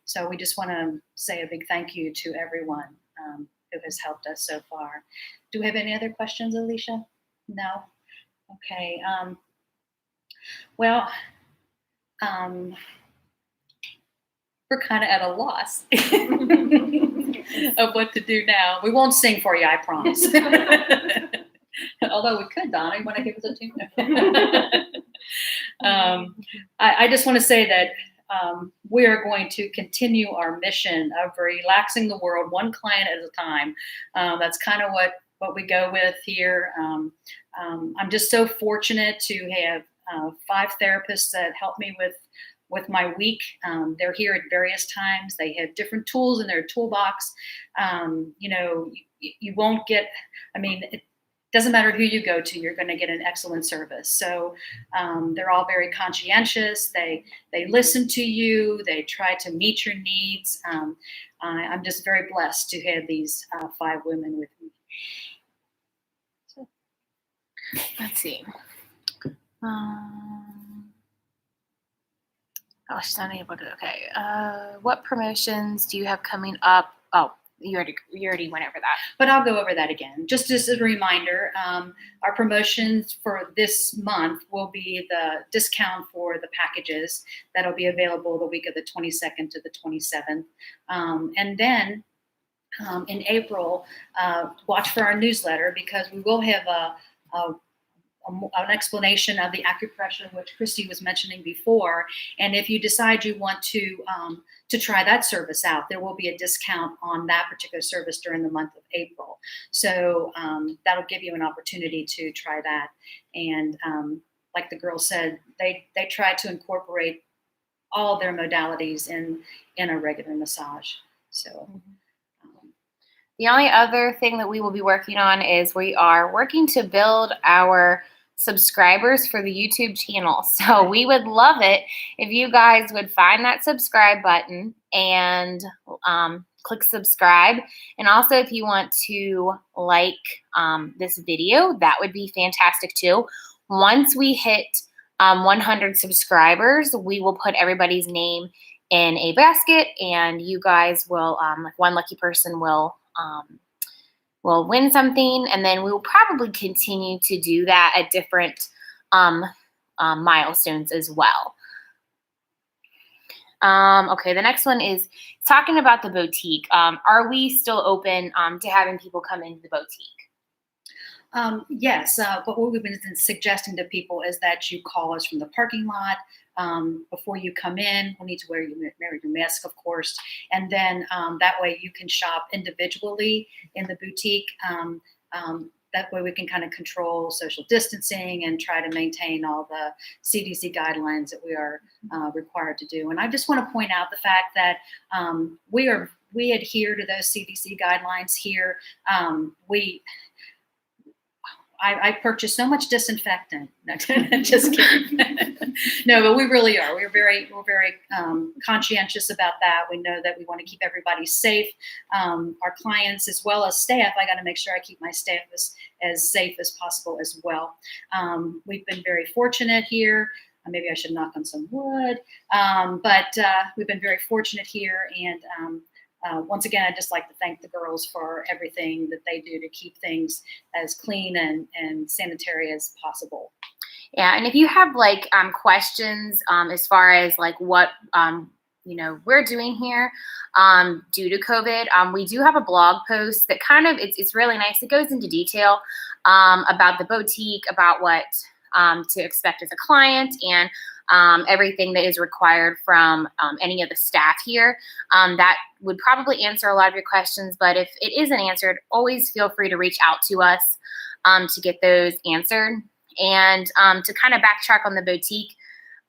so we just want to say a big thank you to everyone who has helped us so far. Do we have any other questions, Alicia? No? Okay. Well, we're kind of at a loss of what to do now. We won't sing for you, I promise. Although we could, Donna, you want to give us a tune? I just want to say that we are going to continue our mission of relaxing the world one client at a time. That's kind of what we go with here. I'm just so fortunate to have 5 therapists that help me with my week. They're here at various times. They have different tools in their toolbox. You won't get, it doesn't matter who you go to, you're going to get an excellent service. So they're all very conscientious. They listen to you. They try to meet your needs. I'm just very blessed to have these 5 women with me. So. Let's see. She's unable to. Okay. What promotions do you have coming up? Oh, you already went over that. But I'll go over that again. Just as a reminder, our promotions for this month will be the discount for the packages that'll be available the week of the 22nd to the 27th. And then in April, watch for our newsletter, because we will have an explanation of the acupressure, which Christy was mentioning before. And if you decide you want to try that service out, there will be a discount on that particular service during the month of April. So that'll give you an opportunity to try that. And like the girl said, they try to incorporate all their modalities in a regular massage. So. The only other thing that we will be working on is we are working to build our subscribers for the YouTube channel. So we would love it if you guys would find that subscribe button and click subscribe. And also if you want to like this video, that would be fantastic too. Once we hit 100 subscribers, we will put everybody's name in a basket, and you guys will, one lucky person will win something, and then we will probably continue to do that at different milestones as well. Okay, the next one is talking about the boutique. Are we still open to having people come into the boutique? Yes, but what we've been suggesting to people is that you call us from the parking lot before you come in. We'll need to wear your mask, of course, and then that way you can shop individually in the boutique. That way we can kind of control social distancing and try to maintain all the CDC guidelines that we are required to do. And I just want to point out the fact that we adhere to those CDC guidelines here. I purchase so much disinfectant. No, just kidding. No, but we really are. We're very conscientious about that. We know that we want to keep everybody safe, our clients as well as staff. I got to make sure I keep my staff as safe as possible as well. We've been very fortunate here. Maybe I should knock on some wood, but we've been very fortunate here. And once again, I'd just like to thank the girls for everything that they do to keep things as clean and sanitary as possible. Yeah, and if you have like questions as far as like what we're doing here due to COVID, we do have a blog post that kind of it's really nice. It goes into detail about the boutique, about what to expect as a client, and everything that is required from any of the staff here. That would probably answer a lot of your questions, but if it isn't answered, always feel free to reach out to us to get those answered. And to kind of backtrack on the boutique,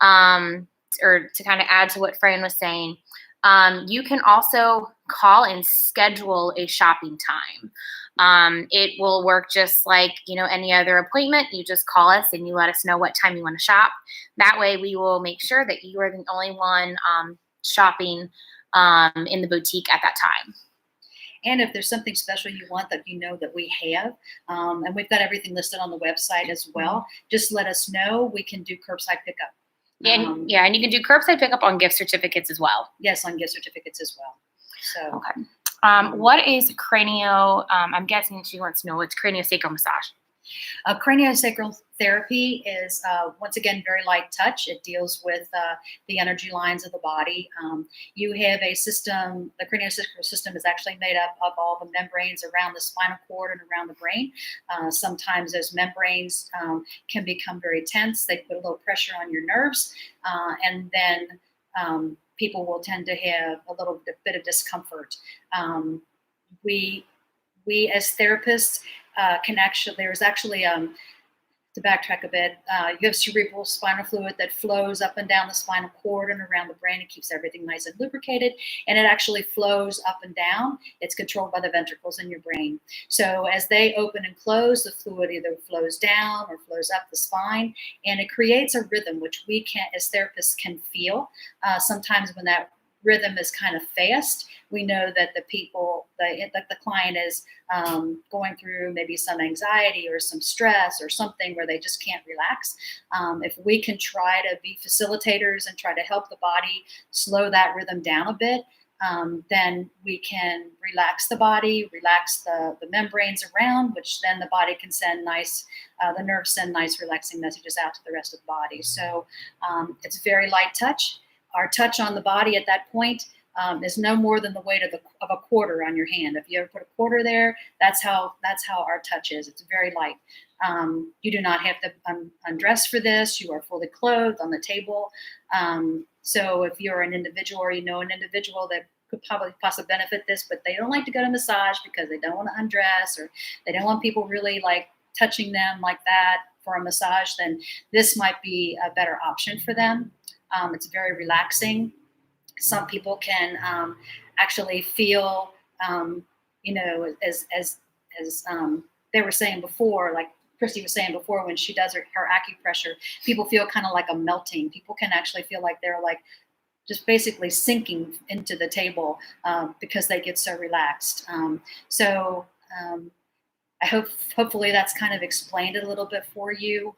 or to kind of add to what Fran was saying, you can also call and schedule a shopping time. It will work just like, any other appointment. You just call us and you let us know what time you want to shop. That way we will make sure that you are the only one shopping in the boutique at that time. And if there's something special you want that that we have, and we've got everything listed on the website as well, just let us know. We can do curbside pickup. And you can do curbside pickup on gift certificates as well. Yes, on gift certificates as well. So okay. What is cranio? I'm guessing she wants to know what's craniosacral massage. Craniosacral therapy is, once again, very light touch. It deals with the energy lines of the body. You have a system, the craniosacral system is actually made up of all the membranes around the spinal cord and around the brain. Sometimes those membranes can become very tense. They put a little pressure on your nerves, and then people will tend to have a little bit of discomfort. We as therapists there's actually, to backtrack a bit, you have cerebral spinal fluid that flows up and down the spinal cord and around the brain. It keeps everything nice and lubricated, and it actually flows up and down. It's controlled by the ventricles in your brain. So as they open and close, the fluid either flows down or flows up the spine, and it creates a rhythm, which we can, as therapists, can feel. Sometimes when that rhythm is kind of fast, we know that the client is going through maybe some anxiety or some stress or something where they just can't relax. If we can try to be facilitators and try to help the body slow that rhythm down a bit, then we can relax the body, relax the membranes around, which then the body can send the nerves send nice relaxing messages out to the rest of the body. So it's very light touch. Our touch on the body at that point is no more than the weight of a quarter on your hand. If you ever put a quarter there, that's how our touch is. It's very light. You do not have to undress for this. You are fully clothed on the table. So if you're an individual or an individual that could possibly benefit this, but they don't like to go to massage because they don't want to undress, or they don't want people really like touching them like that for a massage, then this might be a better option for them. It's very relaxing. Some people can actually feel, as they were saying before, like Christy was saying before, when she does her acupressure, people feel kind of like a melting. People can actually feel like they're like just basically sinking into the table because they get so relaxed. I hopefully that's kind of explained it a little bit for you.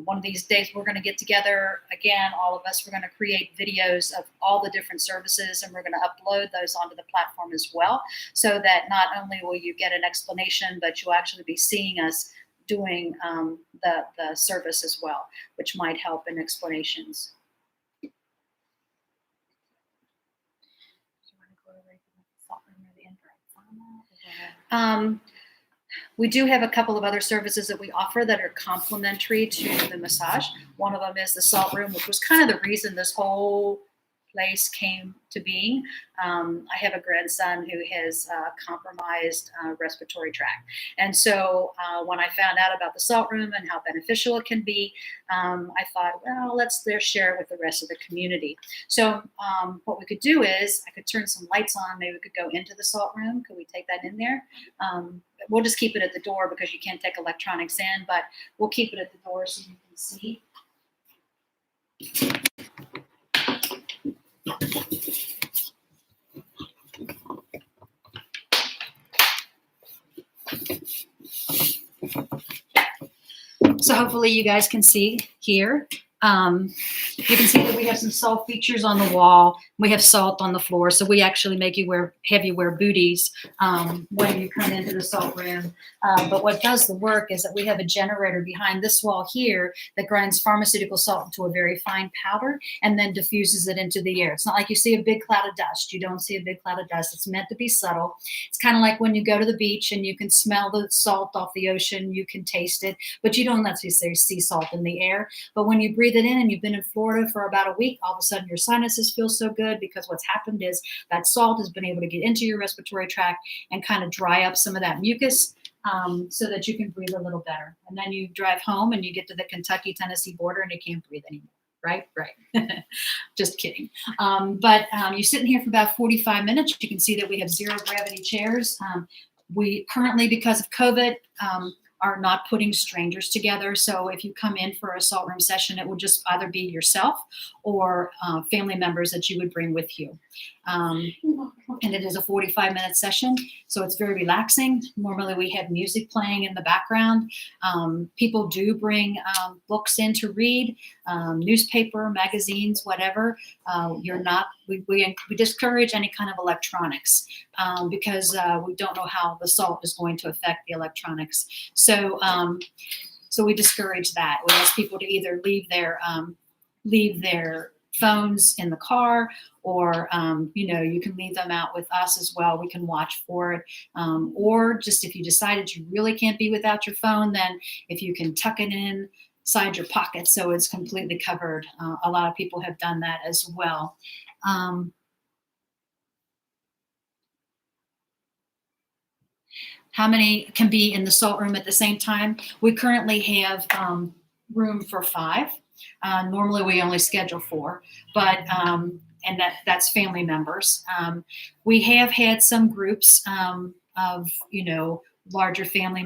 One of these days we're going to get together again, all of us. We're going to create videos of all the different services, and we're going to upload those onto the platform as well, so that not only will you get an explanation, but you'll actually be seeing us doing the service as well, which might help in explanations. We do have a couple of other services that we offer that are complementary to the massage. One of them is the salt room, which was kind of the reason this whole place came to being. I have a grandson who has compromised respiratory tract. And so when I found out about the salt room and how beneficial it can be, I thought, well, let's share it with the rest of the community. So what we could do is I could turn some lights on. Maybe we could go into the salt room. Could we take that in there? We'll just keep it at the door because you can't take electronics in, but we'll keep it at the door so you can see. So hopefully you guys can see here. You can see that we have some salt features on the wall. We have salt on the floor. So we actually have you wear booties when you come into the salt room. But what does the work is that we have a generator behind this wall here that grinds pharmaceutical salt into a very fine powder and then diffuses it into the air. It's not like you see a big cloud of dust. You don't see a big cloud of dust. It's meant to be subtle. It's kind of like when you go to the beach and you can smell the salt off the ocean, you can taste it, but you don't necessarily see salt in the air. But when you breathe it in and you've been in Florida for about a week, all of a sudden your sinuses feel so good because what's happened is that salt has been able to get into your respiratory tract and kind of dry up some of that mucus so that you can breathe a little better. And then you drive home and you get to the Kentucky-Tennessee border and you can't breathe anymore. Right. Just kidding. But you sit in here for about 45 minutes. You can see that we have zero gravity chairs. We currently, because of COVID, are not putting strangers together. So if you come in for a salt room session, it will just either be yourself or family members that you would bring with you. And it is a 45-minute session, so it's very relaxing. Normally we have music playing in the background. People do bring books in to read, newspaper, magazines, whatever. We discourage any kind of electronics because we don't know how the salt is going to affect the electronics. So we discourage that. We ask people to either leave their phones in the car, or you can leave them out with us as well. We can watch for it, or just if you decided you really can't be without your phone, then if you can tuck it inside your pocket so it's completely covered. A lot of people have done that as well. How many can be in the salt room at the same time? We currently have room for 5. Normally we only schedule 4, but and that's family members. We have had some groups of larger family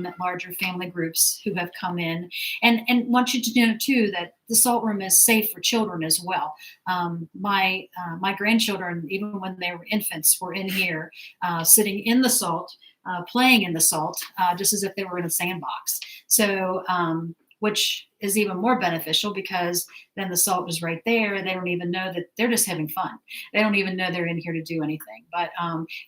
groups who have come in, and want you to know too that the salt room is safe for children as well. My grandchildren, even when they were infants, were in here sitting in the salt, playing in the salt, just as if they were in a sandbox. So which is even more beneficial because then the salt is right there. They don't even know that they're just having fun. They don't even know they're in here to do anything. But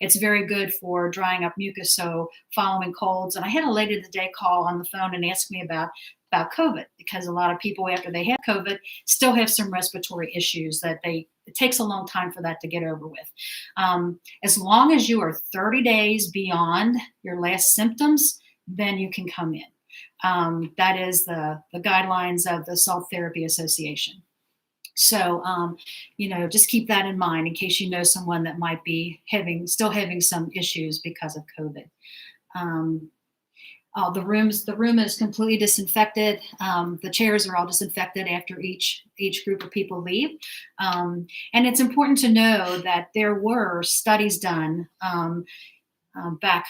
it's very good for drying up mucus, so following colds. And I had a lady today call on the phone and ask me about COVID, because a lot of people after they have COVID still have some respiratory issues that it takes a long time for that to get over with. As long as you are 30 days beyond your last symptoms, then you can come in. That is the guidelines of the Salt Therapy Association. So, just keep that in mind in case you know someone that might be still having some issues because of COVID. The room is completely disinfected. The chairs are all disinfected after each group of people leave. And it's important to know that there were studies done back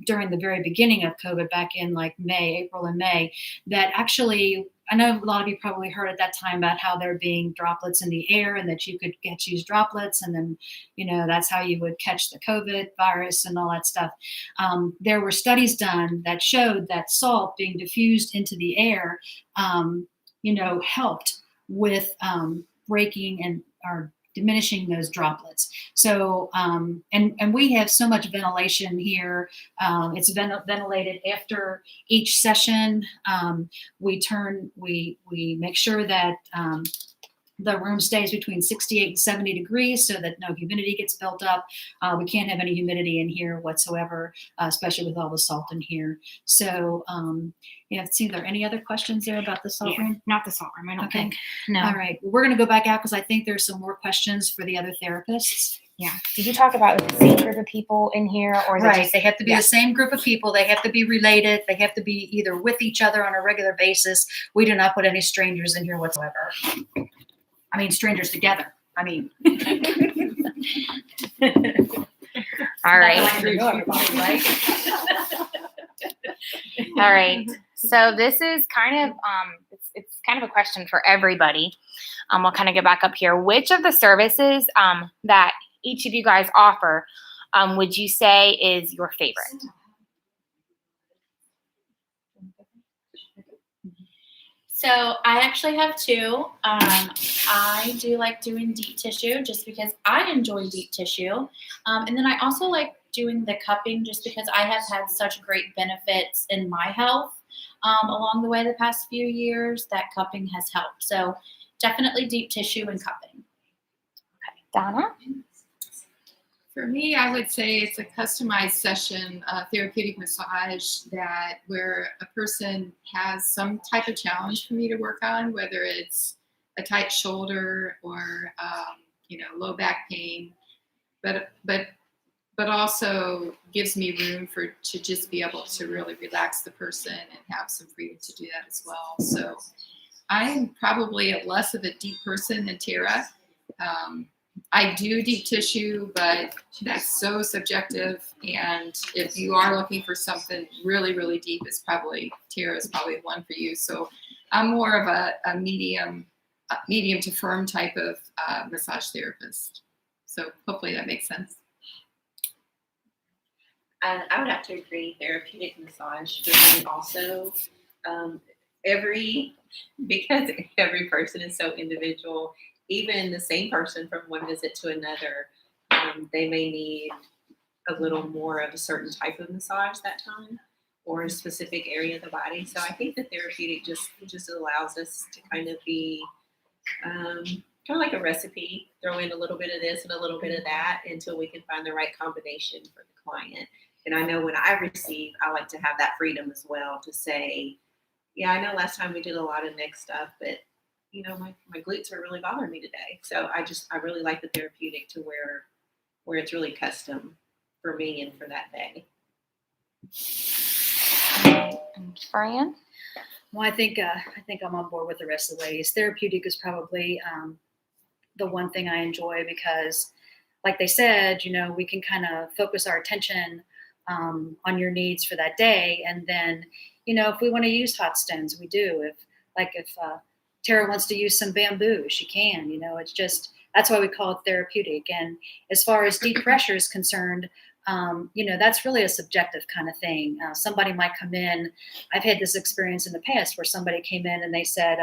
during the very beginning of COVID, back in like April and May, that actually, I know a lot of you probably heard at that time about how there being droplets in the air and that you could use droplets, and then, that's how you would catch the COVID virus and all that stuff. There were studies done that showed that salt being diffused into the air, helped with breaking or diminishing those droplets. So, and we have so much ventilation here. It's ventilated after each session. We make sure that The room stays between 68 and 70 degrees so that no humidity gets built up. We can't have any humidity in here whatsoever, especially with all the salt in here. So, yeah, see, are there any other questions there about the salt room? Not the salt room, I don't Okay. think. No. All right, well, we're going to go back out because I think there's some more questions for the other therapists. Yeah. Did you talk about the same group of people in here, or is it Right, just they have to be yeah. the same group of people. They have to be related. They have to be either with each other on a regular basis. We do not put any strangers in here whatsoever. I mean, strangers together. I mean. All right. All right. So this is kind of it's kind of a question for everybody. We'll kind of get back up here. Which of the services that each of you guys offer would you say is your favorite? So I actually have two. I do like doing deep tissue just because I enjoy deep tissue. And then I also like doing the cupping just because I have had such great benefits in my health along the way the past few years that cupping has helped. So definitely deep tissue and cupping. Donna? For me, I would say it's a customized session, therapeutic massage that where a person has some type of challenge for me to work on, whether it's a tight shoulder or low back pain, but also gives me room to just be able to really relax the person and have some freedom to do that as well. So I'm probably less of a deep person than Tara. I do deep tissue, but that's so subjective. And if you are looking for something really, really deep, Tara's probably one for you. So I'm more of a medium to firm type of massage therapist. So hopefully that makes sense. I would have to agree. Therapeutic massage for me also. Because every person is so individual. Even the same person from one visit to another, they may need a little more of a certain type of massage that time, or a specific area of the body. So I think the therapeutic just allows us to kind of be kind of like a recipe. Throw in a little bit of this and a little bit of that until we can find the right combination for the client. And I know when I receive, I like to have that freedom as well to say, yeah, I know last time we did a lot of neck stuff, but my glutes are really bothering me today. So I really like the therapeutic to where it's really custom for me and for that day. And Fran? Well, I think I'm on board with the rest of the ladies. Therapeutic is probably the one thing I enjoy because, like they said, we can kind of focus our attention on your needs for that day, and then, if we want to use hot stones, we do. If Tara wants to use some bamboo, she can. It's just that's why we call it therapeutic. And as far as deep pressure is concerned, that's really a subjective kind of thing. Somebody might come in. I've had this experience in the past where somebody came in and they said,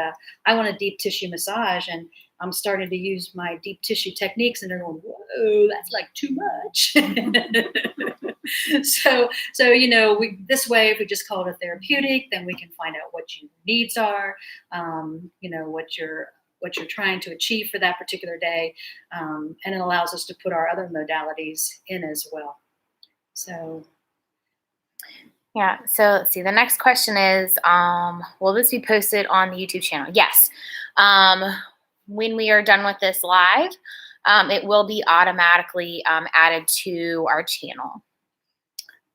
I want a deep tissue massage, and I'm starting to use my deep tissue techniques, and they're going, whoa, that's like too much. So this way, if we just call it a therapeutic, then we can find out what your needs are, what you're trying to achieve for that particular day, and it allows us to put our other modalities in as well. So, Yeah. So let's see. The next question is, will this be posted on the YouTube channel? Yes. When we are done with this live, it will be automatically added to our channel.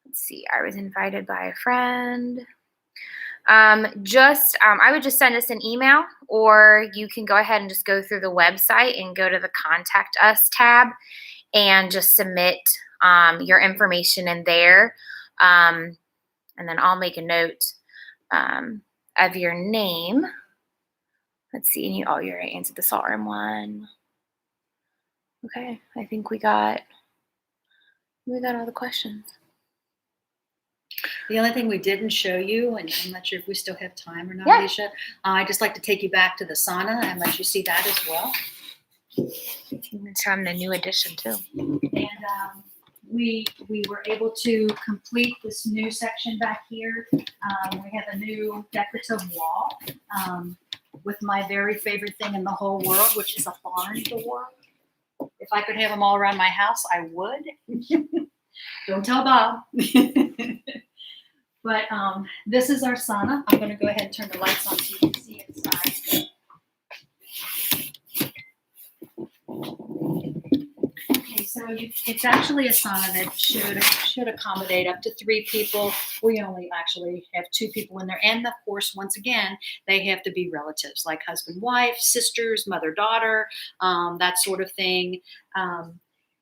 Let's see. I was invited by a friend. I would just send us an email, or you can go ahead and just go through the website and go to the Contact Us tab and just submit your information in there. And then I'll make a note of your name. Let's see. You already answered the salt room one. Okay. I think we got all the questions. the only thing we didn't show you, and I'm not sure if we still have time or not, Yeah. Alicia, I'd just like to take you back to the sauna and let you see that as well. It's from the new edition too. And we were able to complete this new section back here. We have a new decorative wall. with my very favorite thing in the whole world, which is a barn door. If I could have them all around my house, I would. Don't tell Bob. But this is our sauna. I'm going to go ahead and turn the lights on so you can see inside. Okay, so it's actually a sauna that should accommodate up to 3 people. We only actually have 2 people in there, and of course, once again, they have to be relatives, like husband, wife, sisters, mother, daughter, that sort of thing.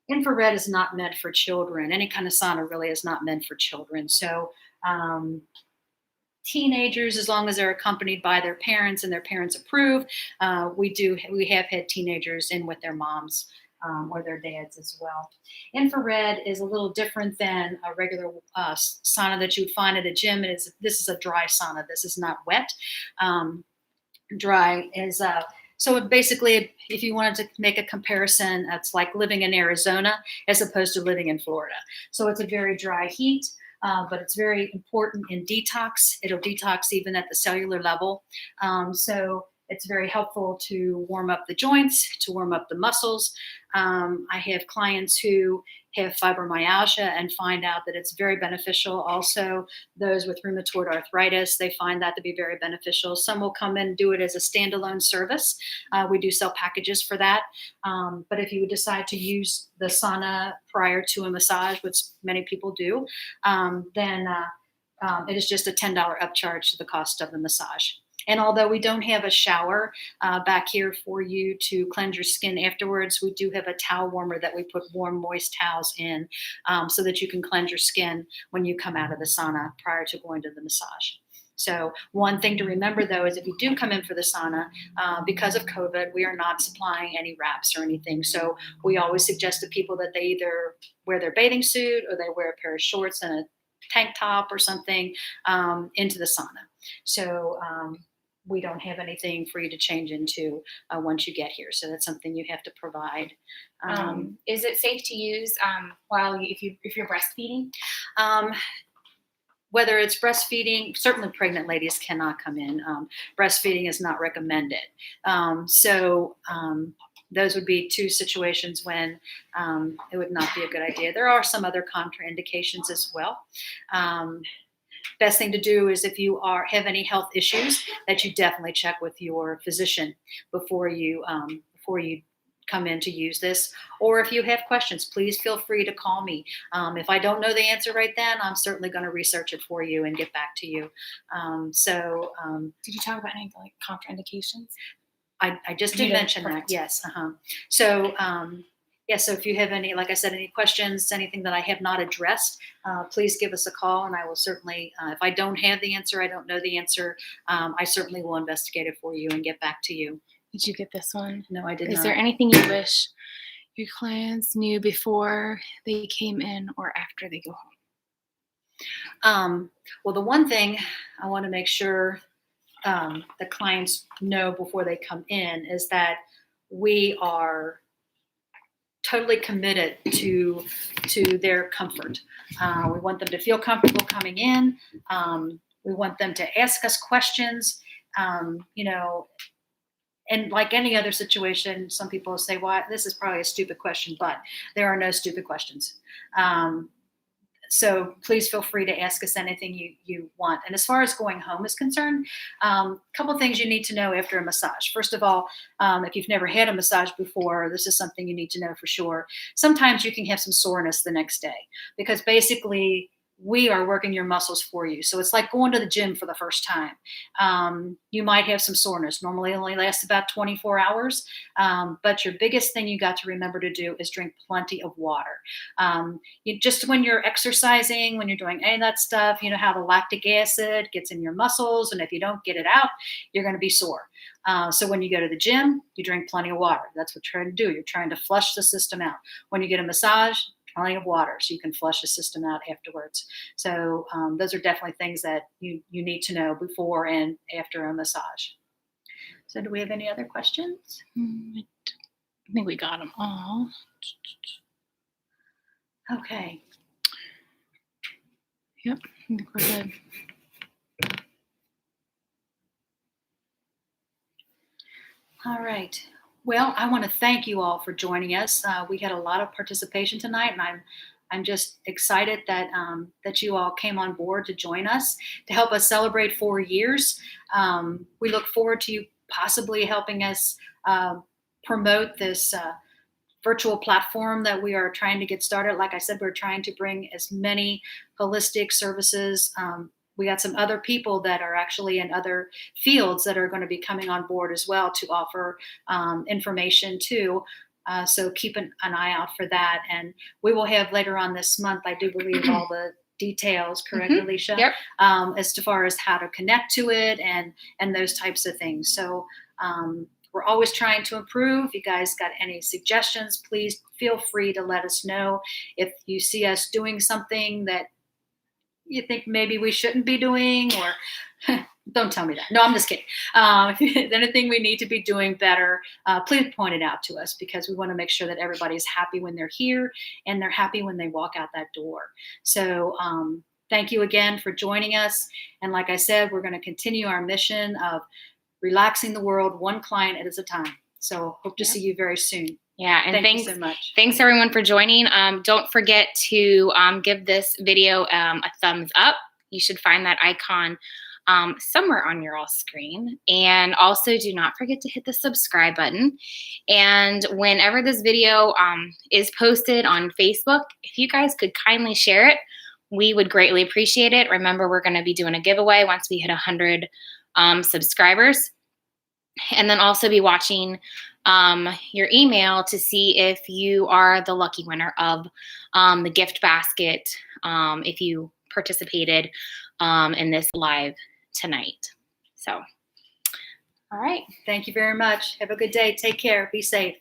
Infrared is not meant for children. Any kind of sauna really is not meant for children. So teenagers, as long as they're accompanied by their parents and their parents approve, we have had teenagers in with their moms or their dads as well. Infrared is a little different than a regular sauna that you would find at a gym. This is a dry sauna. This is not wet. Dry is so basically, if you wanted to make a comparison, it's like living in Arizona as opposed to living in Florida. So it's a very dry heat. But it's very important in detox. It'll detox even at the cellular level. So it's very helpful to warm up the joints, to warm up the muscles. I have clients who have fibromyalgia and find out that it's very beneficial. Also, those with rheumatoid arthritis, they find that to be very beneficial. Some will come in and do it as a standalone service. We do sell packages for that. But if you would decide to use the sauna prior to a massage, which many people do, then it is just a $10 upcharge to the cost of the massage. And although we don't have a shower back here for you to cleanse your skin afterwards, we do have a towel warmer that we put warm, moist towels in so that you can cleanse your skin when you come out of the sauna prior to going to the massage. So one thing to remember, though, is if you do come in for the sauna, because of COVID, we are not supplying any wraps or anything. So we always suggest to people that they either wear their bathing suit or they wear a pair of shorts and a tank top or something into the sauna. So we don't have anything for you to change into once you get here. So that's something you have to provide. Is it safe to use if you're breastfeeding? Whether it's breastfeeding, certainly pregnant ladies cannot come in. Breastfeeding is not recommended. Those would be 2 situations when it would not be a good idea. There are some other contraindications as well. Best thing to do is if you have any health issues, that you definitely check with your physician before you come in to use this. Or if you have questions, please feel free to call me. If I don't know the answer right then, I'm certainly going to research it for you and get back to you. Did you talk about any like contraindications? I just You did did, mention perfect. that. Yes. So if you have any, like I said, any questions, anything that I have not addressed, please give us a call, and I will certainly, if I don't have the answer, I don't know the answer, I certainly will investigate it for you and get back to you. Did you get this one? No, I did Is not. there anything you wish your clients knew before they came in or after they go home? Well, the one thing I want to make sure the clients know before they come in is that we are totally committed to their comfort. We want them to feel comfortable coming in. We want them to ask us questions, and like any other situation, some people say, well, this is probably a stupid question, but there are no stupid questions. So please feel free to ask us anything you want. And as far as going home is concerned, a couple of things you need to know after a massage. First of all, if you've never had a massage before, this is something you need to know for sure. Sometimes you can have some soreness the next day because basically we are working your muscles for you. So it's like going to the gym for the first time. You might have some soreness. Normally it only lasts about 24 hours. But your biggest thing you got to remember to do is drink plenty of water. Just when you're exercising, when you're doing any of that stuff, you know how the lactic acid gets in your muscles. And if you don't get it out, you're going to be sore. So when you go to the gym, you drink plenty of water. That's what you're trying to do. You're trying to flush the system out. When you get a massage, plenty of water so you can flush the system out afterwards. So those are definitely things that you need to know before and after a massage. So do we have any other questions? I think we got them all. Okay. Yep, I think we're good. All right. Well, I want to thank you all for joining us. We had a lot of participation tonight, and I'm just excited that that you all came on board to join us to help us celebrate 4 years. We look forward to you possibly helping us promote this virtual platform that we are trying to get started. Like I said, we're trying to bring as many holistic services. We got some other people that are actually in other fields that are going to be coming on board as well to offer information too. So keep an eye out for that. And we will have later on this month, I do believe, all the details, correct, Alicia? Yep. As far as how to connect to it and those types of things. So we're always trying to improve. If you guys got any suggestions, please feel free to let us know. If you see us doing something that you think maybe we shouldn't be doing, or don't tell me that. No, I'm just kidding. If there's anything we need to be doing better, please point it out to us, because we want to make sure that everybody's happy when they're here and they're happy when they walk out that door. So thank you again for joining us. And like I said, we're going to continue our mission of relaxing the world one client at a time. So hope to see you very soon. Yeah, and Thank thanks you so much. Thanks everyone for joining. Don't forget to give this video a thumbs up. You should find that icon somewhere on your all screen. And also do not forget to hit the subscribe button. And whenever this video is posted on Facebook, if you guys could kindly share it, we would greatly appreciate it. Remember, we're going to be doing a giveaway once we hit 100 subscribers. And then also be watching your email to see if you are the lucky winner of the gift basket if you participated in this live tonight. So, all right. Thank you very much. Have a good day. Take care. Be safe.